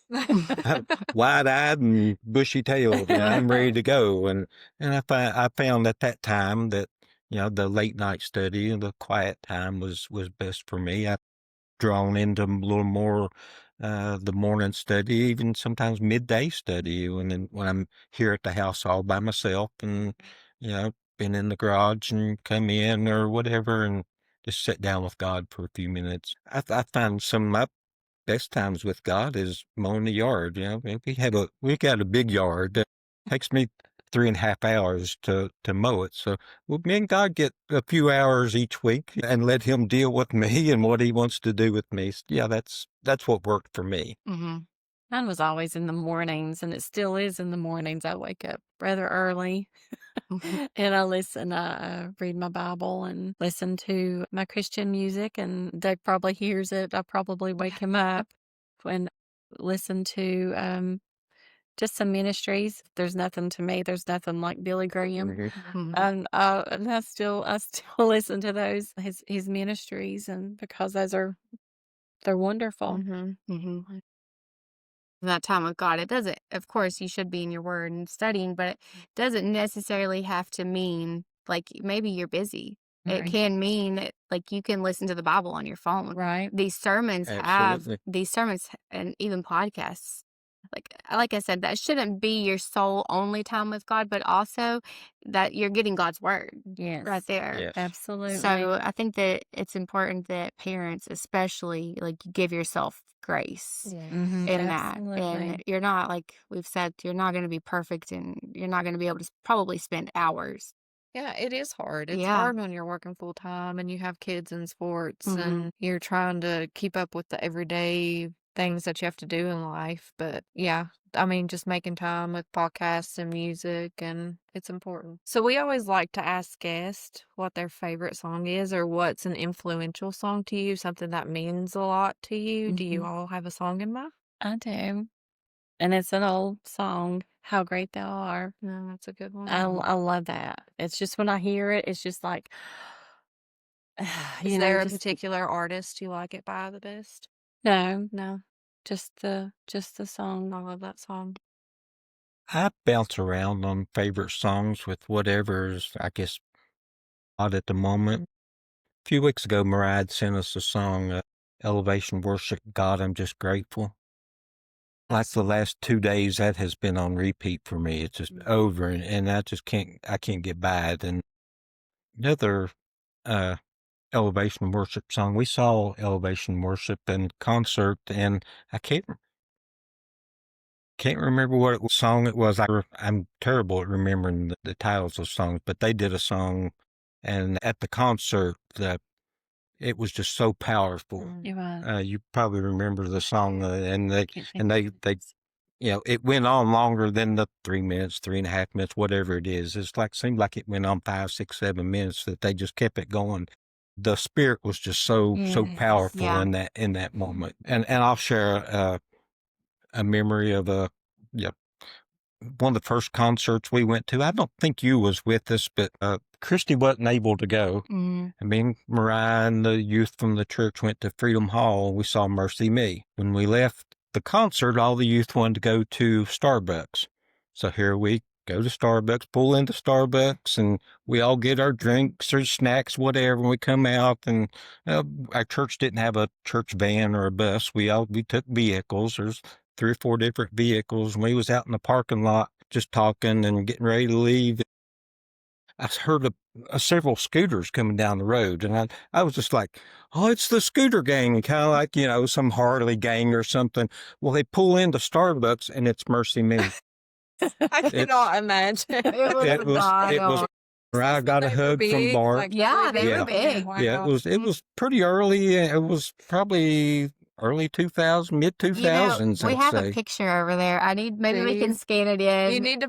wide-eyed and bushy-tailed. I'm ready to go, and I found at that time that the late night study and the quiet time was best for me. I drawn into a little more the morning study, even sometimes midday study when I'm here at the house all by myself, and been in the garage and come in or whatever, and just sit down with God for a few minutes. I find some of my best times with God is mowing the yard. We got a big yard that takes me 3.5 hours to mow it. So me and God get a few hours each week and let Him deal with me and what He wants to do with me. Yeah, that's what worked for me. Mm-hmm. Mine was always in the mornings, and it still is in the mornings. I wake up rather early and I read my Bible and listen to my Christian music. And Doug probably hears it. I probably wake him up and listen to just some ministries. There's nothing to me. There's nothing like Billy Graham. Mhm. And I still listen to his ministries, and because they're wonderful. Mm-hmm. Mm-hmm. That time with God. It doesn't, of course, you should be in your word and studying, but it doesn't necessarily have to mean like maybe you're busy. It Right. can mean that, like, you can listen to the Bible on your phone. Right. These sermons Absolutely. and even podcasts. Like I said, that shouldn't be your sole only time with God, but also that you're getting God's word Yes. right there. Yes. Absolutely. So I think that it's important that parents, especially, like, give yourself grace Mhm. in that. Absolutely. And you're not, like we've said, you're not going to be perfect, and you're not going to be able to probably spend hours. Yeah, it is hard. It's Yeah. hard when you're working full time and you have kids in sports Mhm. and you're trying to keep up with the everyday things that you have to do in life. But yeah, I mean, just making time with podcasts and music, and it's important. So we always like to ask guests what their favorite song is, or what's an influential song to you, something that means a lot to you. Do you Mhm. all have a song in mind? I do. And it's an old song, How Great Thou Art. No, that's a good one. I love that. It's just when I hear it, it's just like, Is you know, there a just particular artist you like it by the best? no, No, just the song. I love that song. I bounce around on favorite songs with whatever's, I guess, hot at the moment. few weeks ago, Mariah sent us a song, Elevation Worship. God, I'm just grateful. Like the last 2 days, that has been on repeat for me. It's just over, and I just can't get by it. And another Elevation Worship song, we saw Elevation Worship in concert, and I can't remember what song it was. I'm terrible at remembering the titles of songs, but they did a song, and at the concert, it was just so powerful. It was. You probably remember the song, and Can't think they, it went on longer than the 3 minutes, 3.5 minutes, whatever it is. Seemed like it went on 5, 6, 7 minutes. That they just kept it going. The spirit was just so powerful Yeah. in that moment. And I'll share a memory of one of the first concerts we went to. I don't think you was with us, but Kristy wasn't able to go. Mhm. I mean, Mariah and the youth from the church went to Freedom Hall. We saw Mercy Me. When we left the concert, all the youth wanted to go to Starbucks. So here we go to Starbucks, pull into Starbucks, and we all get our drinks or snacks, whatever, and we come out. And our church didn't have a church van or a bus. We took vehicles. There's 3 or 4 different vehicles, and we was out in the parking lot just talking and getting ready to leave. I heard several scooters coming down the road, and I was just like, oh, it's the scooter gang, kind of like, some Harley gang or something. Well, they pull into Starbucks, and it's Mercy Me. I cannot imagine. It was. I got a hug from Bart. Yeah, they were big. Yeah, it was pretty early. It was probably early 2000s, mid 2000s. We have a picture over there. Maybe we can scan it in. We need to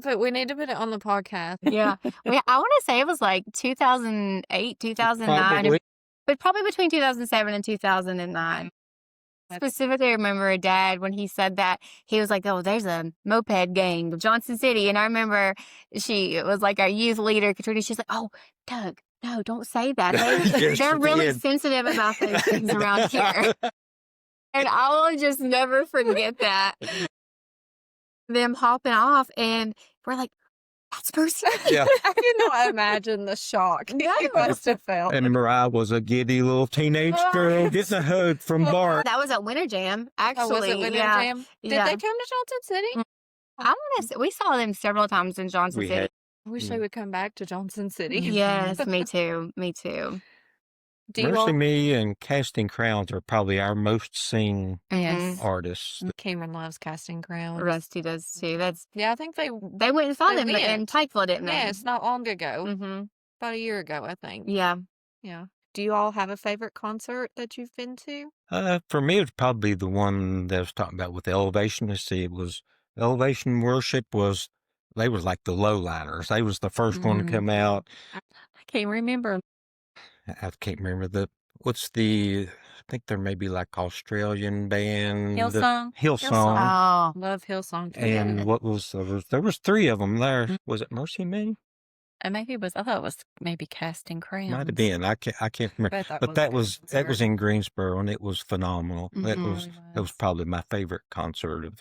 put it on the podcast. Yeah. I want to say it was like 2008, 2009, but probably between 2007 and 2009. Specifically remember Dad, when he said that, he was like, oh, there's a moped gang of Johnson City. And I remember it was like our youth leader, Katrina, she's like, oh, Doug, no, don't say that. They're really sensitive about those things around here. And I will just never forget that. Them hopping off, and we're like, that's Mercy. Yeah. I cannot imagine the shock you must have felt. And Mariah was a giddy little teenage girl getting a hug from Bart. That was at Winter Jam, actually. Oh, was it Winter Jam? Did they come to Johnson City? I want to say we saw them several times in Johnson City. I wish they would come back to Johnson City. Yes, me too. Me too. Mercy Me and Casting Crowns are probably our most seen artists. Cameron loves Casting Crowns. Rusty does too. I think they went and saw them in Pikeville, didn't they? Yeah, it's not long ago. Mm-hmm. About a year ago, I think. Yeah. Yeah. Do you all have a favorite concert that you've been to? For me, it's probably the one that I was talking about with Elevation. Let's see, it was Elevation Worship they was like the lowliners. They was the first one to come out. I can't remember. I can't remember I think there may be like Australian band. Hillsong. Hillsong. Oh, Love Hillsong too. And what was there was 3 of them there. Was it Mercy Me? And maybe I thought it was maybe Casting Crowns. Might have been. I can't remember. But that was in Greensboro, and it was phenomenal. Mm-hmm. That was probably my favorite concert of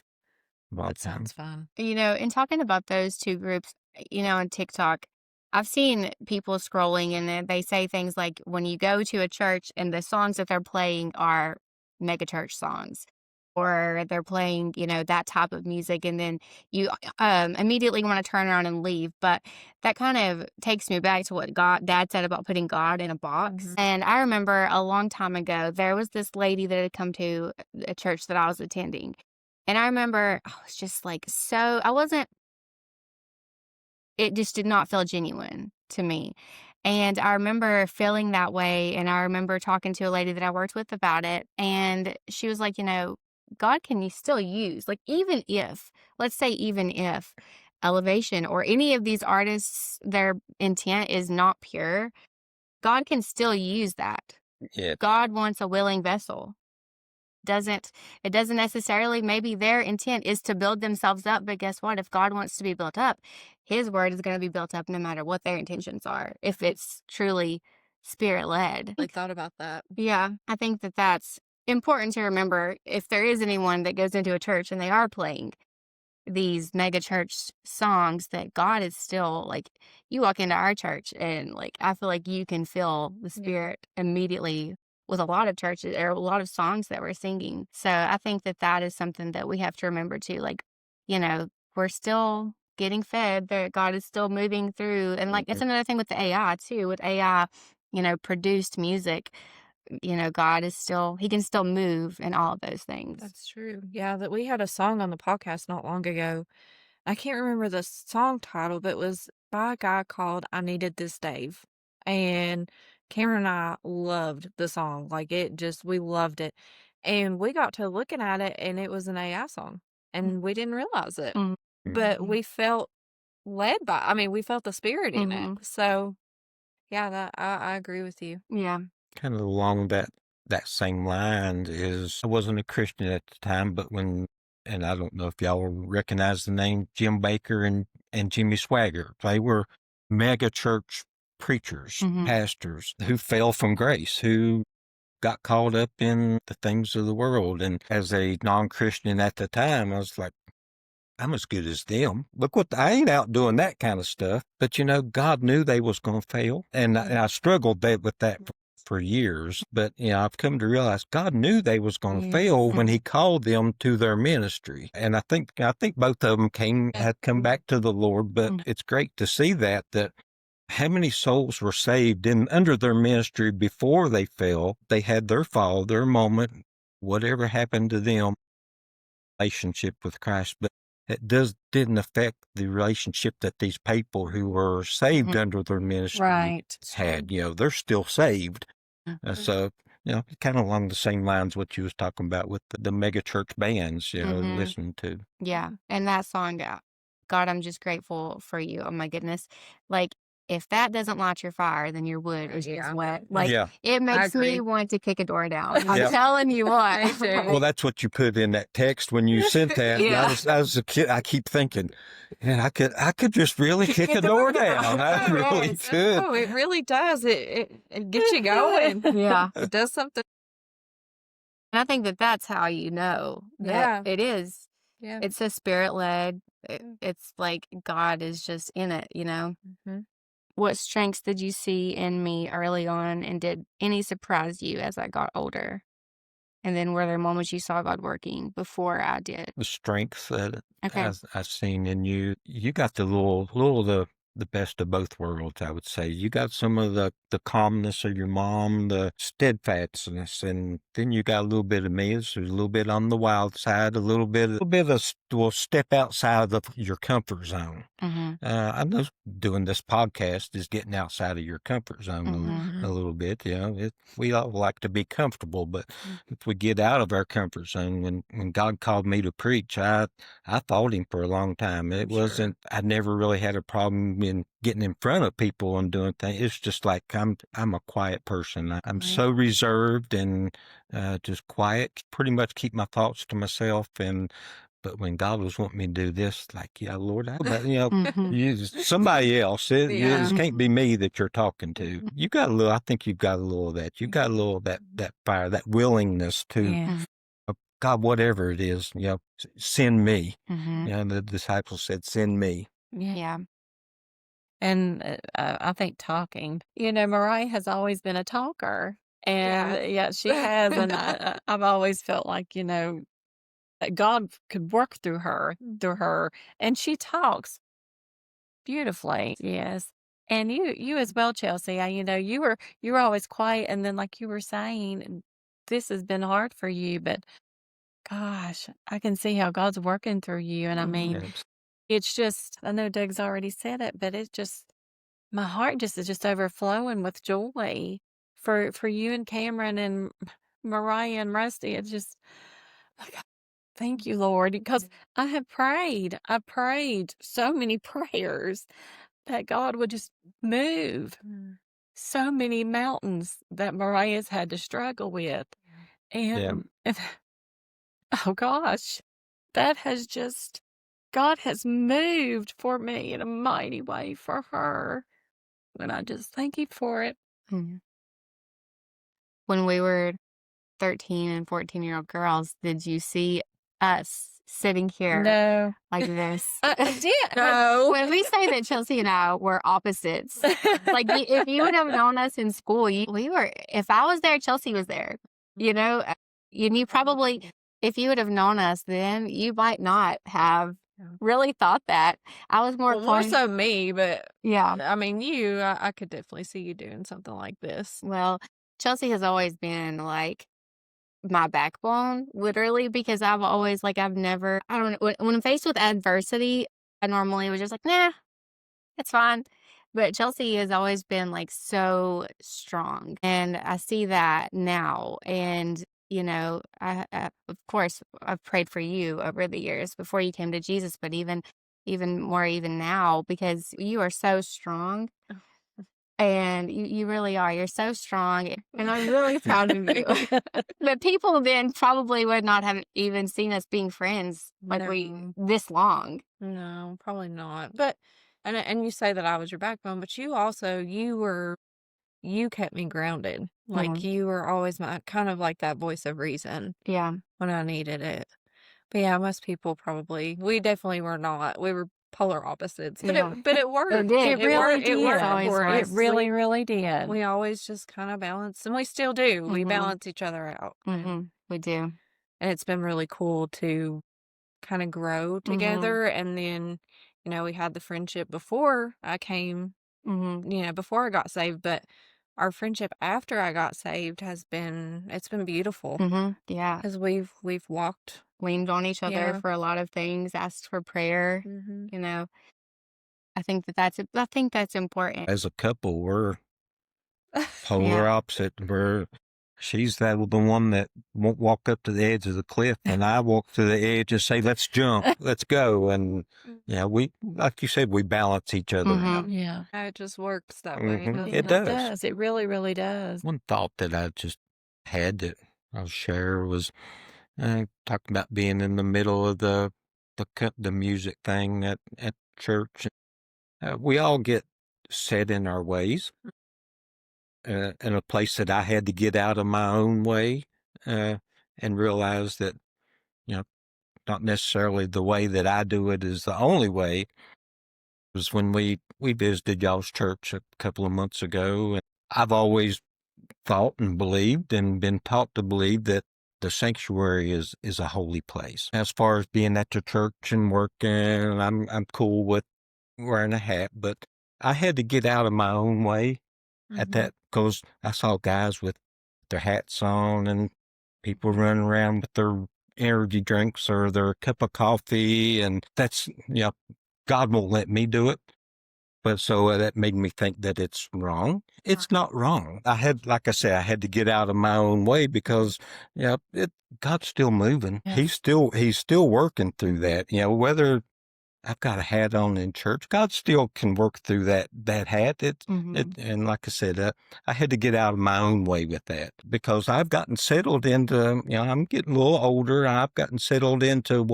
all That time. sounds fun. in talking about those 2 groups, on TikTok, I've seen people scrolling and they say things like, when you go to a church and the songs that they're playing are mega church songs, or they're playing, that type of music, and then you immediately want to turn around and leave. But that kind of takes me back to what Dad said about putting God in a box. Mm-hmm. And I remember a long time ago, there was this lady that had come to a church that I was attending. And I remember I was just like, it just did not feel genuine to me. And I remember feeling that way. And I remember talking to a lady that I worked with about it. And she was like, God can still use, like, even if Elevation or any of these artists, their intent is not pure, God can still use that. Yeah. God wants a willing vessel. It doesn't necessarily, maybe their intent is to build themselves up, but guess what? If God wants to be built up, His word is going to be built up no matter what their intentions are, if it's truly Spirit led. I thought about that. Yeah, I think that's important to remember. If there is anyone that goes into a church and they are playing these mega church songs that God is still like, you walk into our church and like, I feel like you can feel the Spirit immediately with a lot of churches or a lot of songs that we're singing. So I think that that is something that we have to remember too. Like, we're still getting fed, that God is still moving through. And like, it's another thing with the AI too, with AI, produced music, God is still, he can still move in all of those things. That's true. Yeah, that we had a song on the podcast not long ago. I can't remember the song title, but it was by a guy called I Needed This Dave. And Cameron and I loved the song. Like we loved it. And we got to looking at it and it was an AI song. And we didn't realize it. Mhm. But we felt led by, I mean, we felt the spirit in it. Mhm. So yeah, I agree with you. Yeah. Kind of along that same line is I wasn't a Christian at the time, but and I don't know if y'all recognize the name Jim Baker and Jimmy Swagger. They were mega church preachers, Mhm. pastors who fell from grace, who got caught up in the things of the world. And as a non-Christian at the time, I was like, I'm as good as them. Look I ain't out doing that kind of stuff. But God knew they was going to fail. And I struggled with that for years. But, I've come to realize God knew they was going to fail when he called them to their ministry. And I think both of them had come back to the Lord, but it's great to see that how many souls were saved under their ministry before they fell. They had their fall, their moment, whatever happened to them, relationship with Christ, but it didn't affect the relationship that these people who were saved under their ministry Right. had. They're still saved. So, kind of along the same lines what you was talking about with the mega church bands, listening to. Yeah. And that song, God, I'm just grateful for you. Oh my goodness. Like, if that doesn't light your fire, then your wood is just wet. Like, Yeah. it makes me agree. want to kick a door down. I'm Yeah. telling you what. Well, that's what you put in that text when you sent that. Yeah. I was a kid. I keep thinking, man, I could just really kick a door down. I really could. Oh, it really does. It gets you going. Yeah. It does something. And I think that that's how you know that it is. Yeah. It's a spirit led. It's like God is just in it, Mm-hmm. What strengths did you see in me early on, and did any surprise you as I got older? And then were there moments you saw God working before I did? The strength that Okay. I've seen in you, you got the little the best of both worlds, I would say. You got some of the calmness of your mom, the steadfastness, and then you got a little bit of me. There's a little bit on the wild side, a little bit of step outside of your comfort zone. Mm-hmm. I know doing this podcast is getting outside of your comfort zone Mm-hmm. a little bit. We all like to be comfortable, but if we get out of our comfort zone, when God called me to preach, I fought him for a long time. It wasn't, I never really had a problem in getting in front of people and doing things. It's just like, I'm a quiet person. I'm so reserved and just quiet, pretty much keep my thoughts to myself. But when God was wanting me to do this, like, yeah, Lord, somebody else. It can't be me that you're talking to. You got a little, I think you've got a little of that. You got a little of that fire, that willingness to, God, whatever it is, send me. Mm-hmm. The disciples said, send me. Yeah. And I think talking. Mariah has always been a talker. And she has. And I've always felt like, that God could work through her. And she talks beautifully. Yes. And you as well, Chelsea. You were always quiet. And then like you were saying, this has been hard for you, but gosh, I can see how God's working through you. And I mean, Yes. it's just, I know Doug's already said it, but it's just, my heart just is just overflowing with joy for you and Cameron and Mariah and Rusty. It's just, like, thank you, Lord, because I prayed so many prayers that God would just move so many mountains that Mariah's had to struggle with. And oh gosh, that has just, God has moved for me in a mighty way for her. And I just thank you for it. Mm-hmm. When we were 13 and 14-year-old girls, did you see us sitting here No. like this. I did. No. When we say that Chelsea and I were opposites, like if you would have known us in school, we were. If I was there, Chelsea was there. You know, and you probably, if you would have known us then, you might not have really thought that. I was more More so me, but yeah. I mean, I could definitely see you doing something like this. Well, Chelsea has always been like my backbone, literally, because I've always I've never, I don't know, when I'm faced with adversity, I normally was just like, nah, it's fine. But Chelsea has always been like so strong. And I see that now. And, you know, of course, I've prayed for you over the years before you came to Jesus, but even more even now, because you are so strong. And you really are. You're so strong. And I'm really proud of you. But people then probably would not have even seen us being friends this long. No, probably not. But and you say that I was your backbone, but you also you kept me grounded. Like you were always my kind of like that voice of reason. Yeah. When I needed it. But yeah, most people we definitely were not. We were polar opposites. But it worked. It did. It worked. It worked Always for was. us. It really, really did. We always just kind of balanced, and we still do. We balance each other out. We do. And it's been really cool to kind of grow together. And then, you know, we had the friendship before I came, you know, before I got saved, but our friendship after I got saved it's been beautiful. Yeah. Because we've leaned on each other for a lot of things, asked for prayer, you know. I think that's important. As a couple, we're polar opposite. She's the one that won't walk up to the edge of the cliff, and I walk to the edge and say, "Let's jump, let's go." And yeah, we, like you said, we balance each other out. Yeah. It just works that way. It does. It really, really does. One thought that I just had that I'll share was talking about being in the middle of the music thing at church. We all get set in our ways. In a place that I had to get out of my own way and realize that, you know, not necessarily the way that I do it is the only way. It was when we visited y'all's church a couple of months ago. And I've always thought and believed and been taught to believe that the sanctuary is a holy place. As far as being at the church and working, I'm cool with wearing a hat, but I had to get out of my own way at that, because I saw guys with their hats on and people running around with their energy drinks or their cup of coffee, and that's, you know, God won't let me do it. But so that made me think that it's wrong. It's not wrong. Like I said, I had to get out of my own way because, you know, God's still moving. Yeah. He's still working through that. You know, whether I've got a hat on in church, God still can work through that hat. And like I said, I had to get out of my own way with that because I've gotten settled into, you know, I'm getting a little older. And I've gotten settled into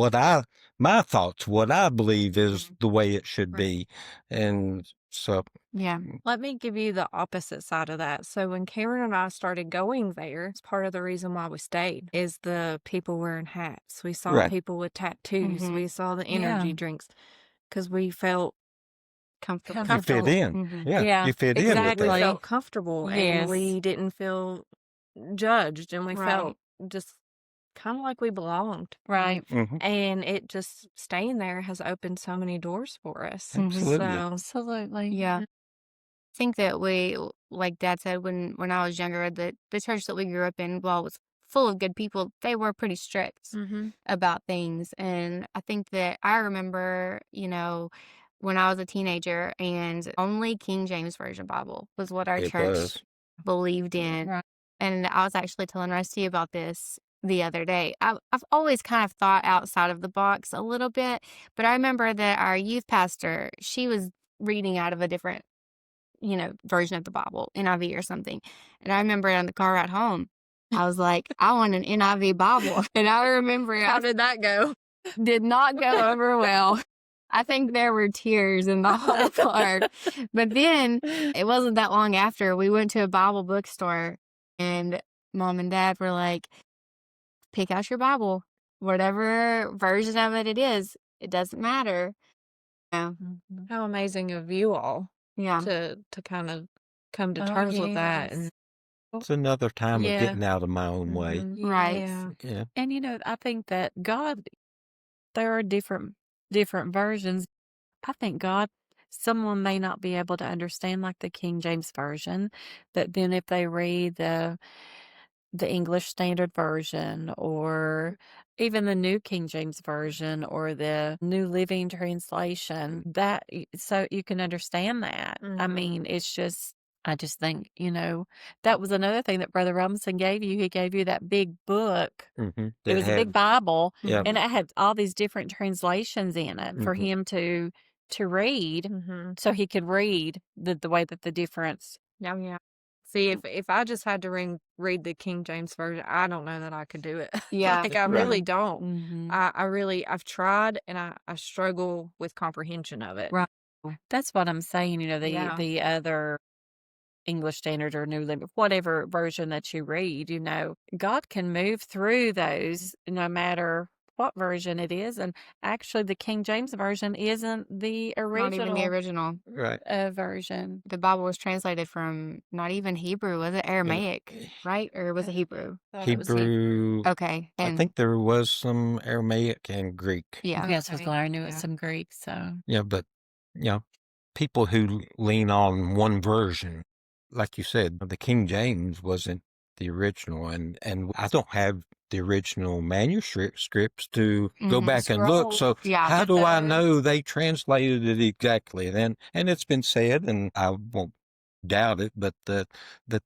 my thoughts, what I believe is the way it should be. And so. Yeah. Let me give you the opposite side of that. So when Cameron and I started going there, it's part of the reason why we stayed is the people wearing hats. We saw people with tattoos. We saw the energy drinks because we felt comfortable. You fit in. Yeah. You fit in. Exactly. We felt comfortable and Yes. we didn't feel judged and we felt just kind of like we belonged. Right. And it just staying there has opened so many doors for us. Absolutely. So, Absolutely. Yeah. I think that we, like Dad said, when I was younger, the church that we grew up in, while it was full of good people, they were pretty strict about things. And I think that I remember, you know, when I was a teenager and only King James Version Bible was what our church believed in. Right. And I was actually telling Rusty about this the other day. I've always kind of thought outside of the box a little bit, but I remember that our youth pastor, she was reading out of a different, you know, version of the Bible, NIV or something. And I remember on the car ride home, I was like, I want an NIV Bible. And I remember how did that go? Did not go over well. I think there were tears in the whole car. But then it wasn't that long after we went to a Bible bookstore and Mom and Dad were like, pick out your Bible. whatever version of it is, it doesn't matter. Yeah. How amazing of you all Yeah. to kind of come to Oh, terms with that. yes. And It's another time of Yeah. getting out of my own way. Right. Yeah. Yeah. And I think that there are different versions. I think someone may not be able to understand like the King James Version, but then if they read the English Standard Version or even the New King James Version or the New Living Translation, so you can understand that. I mean, I just think, that was another thing that Brother Robinson gave you. He gave you that big book. Mm-hmm. It was a big Bible, Yeah. and it had all these different translations in it for him to read, so he could read the way that the difference. Yeah. See, if I just had to read the King James Version, I don't know that I could do it. Yeah. Like, I Right. really don't. Mhm. I've tried, and I struggle with comprehension of it. Right. That's what I'm saying. Yeah. The other English Standard or New Living, whatever version that you read, God can move through those no matter what version it is. And actually, the King James Version isn't the Not even the original original. Right. version. The Bible was translated from not even Hebrew, was it Aramaic, right? Or was it Hebrew? Thought it was Hebrew. Okay. I And think there was some Aramaic and Greek. yeah. Yes, I was Okay. glad I knew it Yeah. was some Greek. So Yeah, but people who lean on one version, like you said, the King James wasn't the original, and I don't have the original manuscripts to go back and look. So Yeah. how do I know they translated it exactly? And it's been said, and I won't doubt it, but that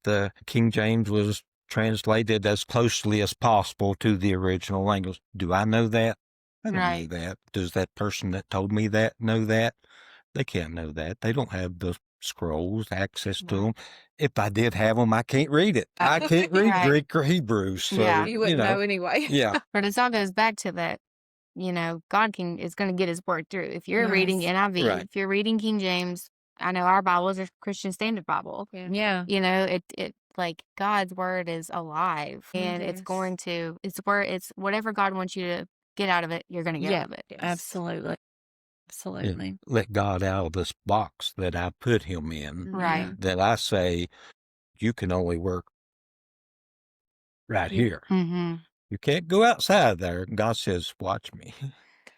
the King James was translated as closely as possible to the original language. Do I know that? I don't Right. know that. Does that person that told me that know that? They can't know that. They don't have the scrolls, access to them. If I did have them, I can't read it. I can't read Right. Greek or Hebrew. So, Yeah. You wouldn't know anyway. Yeah. But it all goes back to that, God is going to get his word through. If you're reading Yes. NIV, Right. if you're reading King James, I know our Bibles are Christian Standard Bible. Yeah. yeah, It like God's word is alive, and it's Yes. going to, it's whatever God wants you to get out of it, you're going to get Yeah. out of it. Yes. absolutely, Yeah. absolutely. Let God out of this box that I put him in, Right. that I say, you can only work right here. Mm-hmm. You can't go outside there. God says, watch me.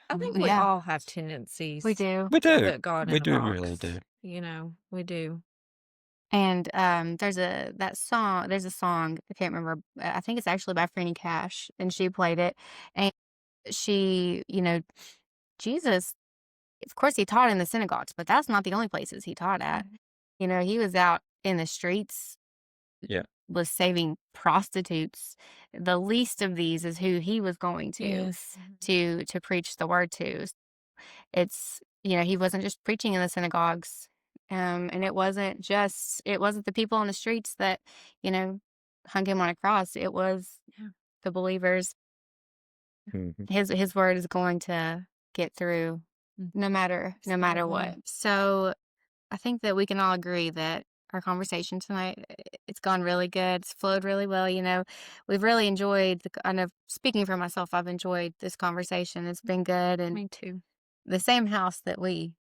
I think we Yeah. all have tendencies We do. We to do. put God We in a do box. really do. We do. And there's a song, I can't remember, I think it's actually by Franny Cash, and she played it, and she, Jesus, of course he taught in the synagogues, but that's not the only places he taught at. He was out in the streets, Yeah. was saving prostitutes. The least of these is who he was going to Yes. to preach the word to. It's, he wasn't just preaching in the synagogues. And it wasn't the people on the streets that, hung him on a cross. It was the believers. Mhm. His word is going to get through no matter what. So I think that we can all agree that our conversation tonight, it's gone really good. It's flowed really well. We've really enjoyed I know, speaking for myself, I've enjoyed this conversation. It's been good. And Me too. the same house that we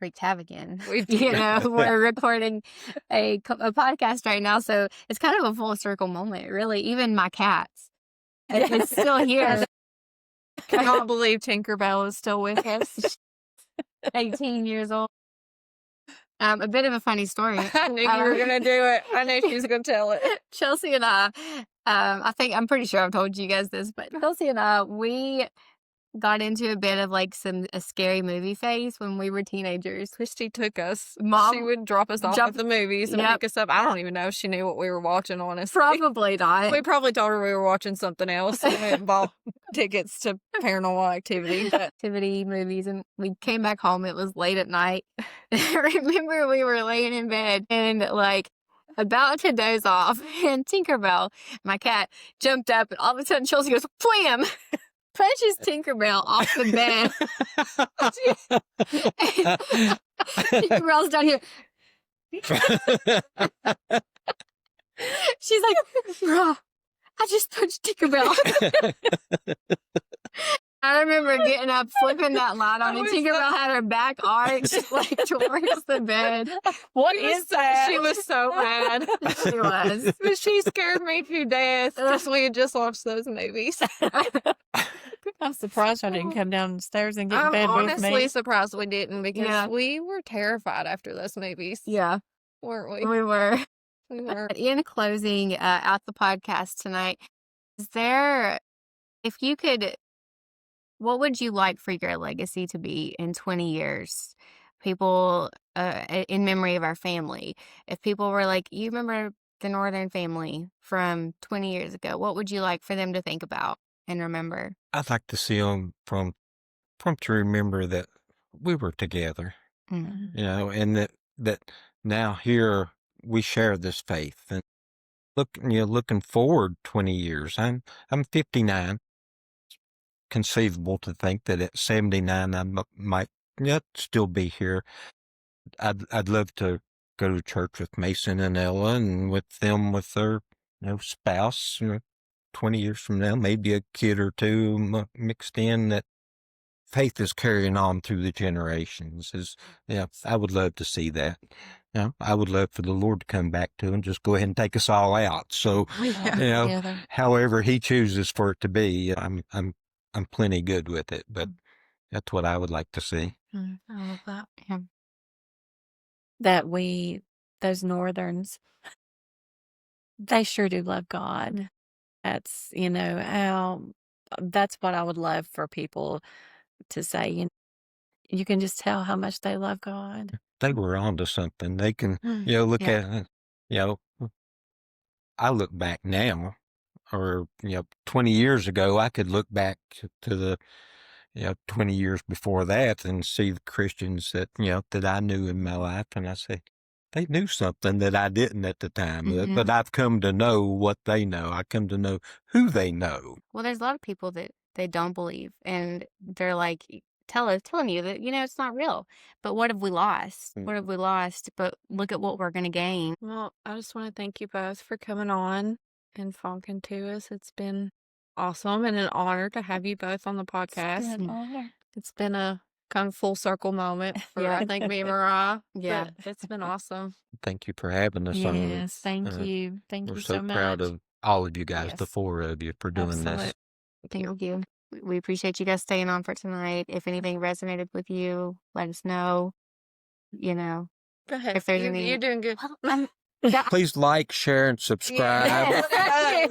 wreaked havoc in. We've We're recording a podcast right now, so it's kind of a full circle moment, really. Even my cats, it's still here. Cannot believe Tinkerbell is still with us. 18 years old. A bit of a funny story. I knew you were gonna do it. I knew she was gonna tell it. Chelsea and I'm pretty sure I've told you guys this, but Chelsea and we got into a bit of like a scary movie phase when we were teenagers. Kristy took us. Mom She would drop us off at the movies and Yep. pick us up. I don't even know if she knew what we were watching, honestly. Probably not. We probably told her we were watching something else and went and bought tickets to Paranormal Activity. But Activity movies, and we came back home. It was late at night. I remember we were laying in bed and like about to doze off, and Tinkerbell, my cat, jumped up, and all of a sudden Chelsea goes wham, punches Tinkerbell off the bed. Tinkerbell's down here. She's like, "Bro, I just punched Tinkerbell." I remember getting up, flipping that light on, and Tinkerbell had her back arched like towards the bed. What is that? She was so mad. She was. But she scared me to death because we had just watched those movies. I'm surprised I didn't come downstairs and get in I'm bed with honestly me. surprised we didn't because Yeah. we were terrified after those movies, Yeah, weren't we? we were. We were. In closing out the podcast tonight, is there, if you could, what would you like for your legacy to be in 20 years? People, in memory of our family. If people were like, you remember the Northern family from 20 years ago, what would you like for them to think about and remember? I'd like to see them from to remember that we were together, Mm. and that now here we share this faith, and looking forward 20 years. I'm 59. Conceivable to think that at 79 I might yet still be here. I'd love to go to church with Mason and Ella and with them with their spouse. 20 years from now, maybe a kid or two mixed in. That faith is carrying on through the generations. I would love to see that. I would love for the Lord to come back to and just go ahead and take us all out. So, Together. however He chooses for it to be, I'm plenty good with it. But that's what I would like to see. I love that. Yeah. That those Northerns, they sure do love God. That's, that's what I would love for people to say. You can just tell how much they love God. They were onto something. They can, look Yeah. at, I look back now, or 20 years ago, I could look back to the 20 years before that and see the Christians that that I knew in my life, and I say they knew something that I didn't at the time. Mhm. But I've come to know what they know. I come to know who they know. Well, there's a lot of people that they don't believe, and they're like telling you that it's not real. But what have we lost? Mm. What have we lost? But look at what we're going to gain. Well, I just want to thank you both for coming on and talking to us. It's been awesome and an honor to have you both on the podcast. It's been an honor. It's been a kind of full circle moment for, Yeah. I think, me and Mariah. Yeah. But it's been awesome. Thank you for having us on. Yes, thank you. Thank We're you so so much. proud of all of you guys, the Yes. 4 of you, for doing this. Absolutely. Thank you. We appreciate you guys staying on for tonight. If anything resonated with you, let us know. Go ahead. If there's any- You're doing good. Please like, share, and subscribe.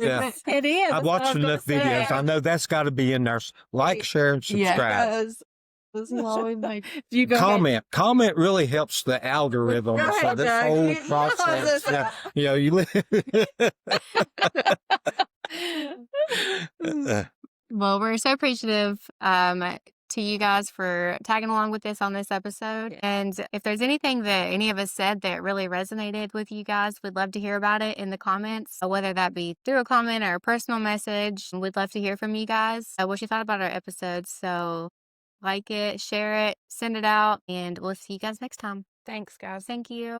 Yeah. It is. I've watched enough videos. I know that's got to be in there. Like, share, and Yeah. subscribe. This is all we make. You go ahead. Comment really helps the algorithm. Go So ahead, this Doug. whole You know process. this. You Well, we're so appreciative to you guys for tagging along with us on this episode. And if there's anything that any of us said that really resonated with you guys, we'd love to hear about it in the comments, whether that be through a comment or a personal message. We'd love to hear from you guys what you thought about our episodes. So like it, share it, send it out, and we'll see you guys next time. Thanks, guys. Thank you.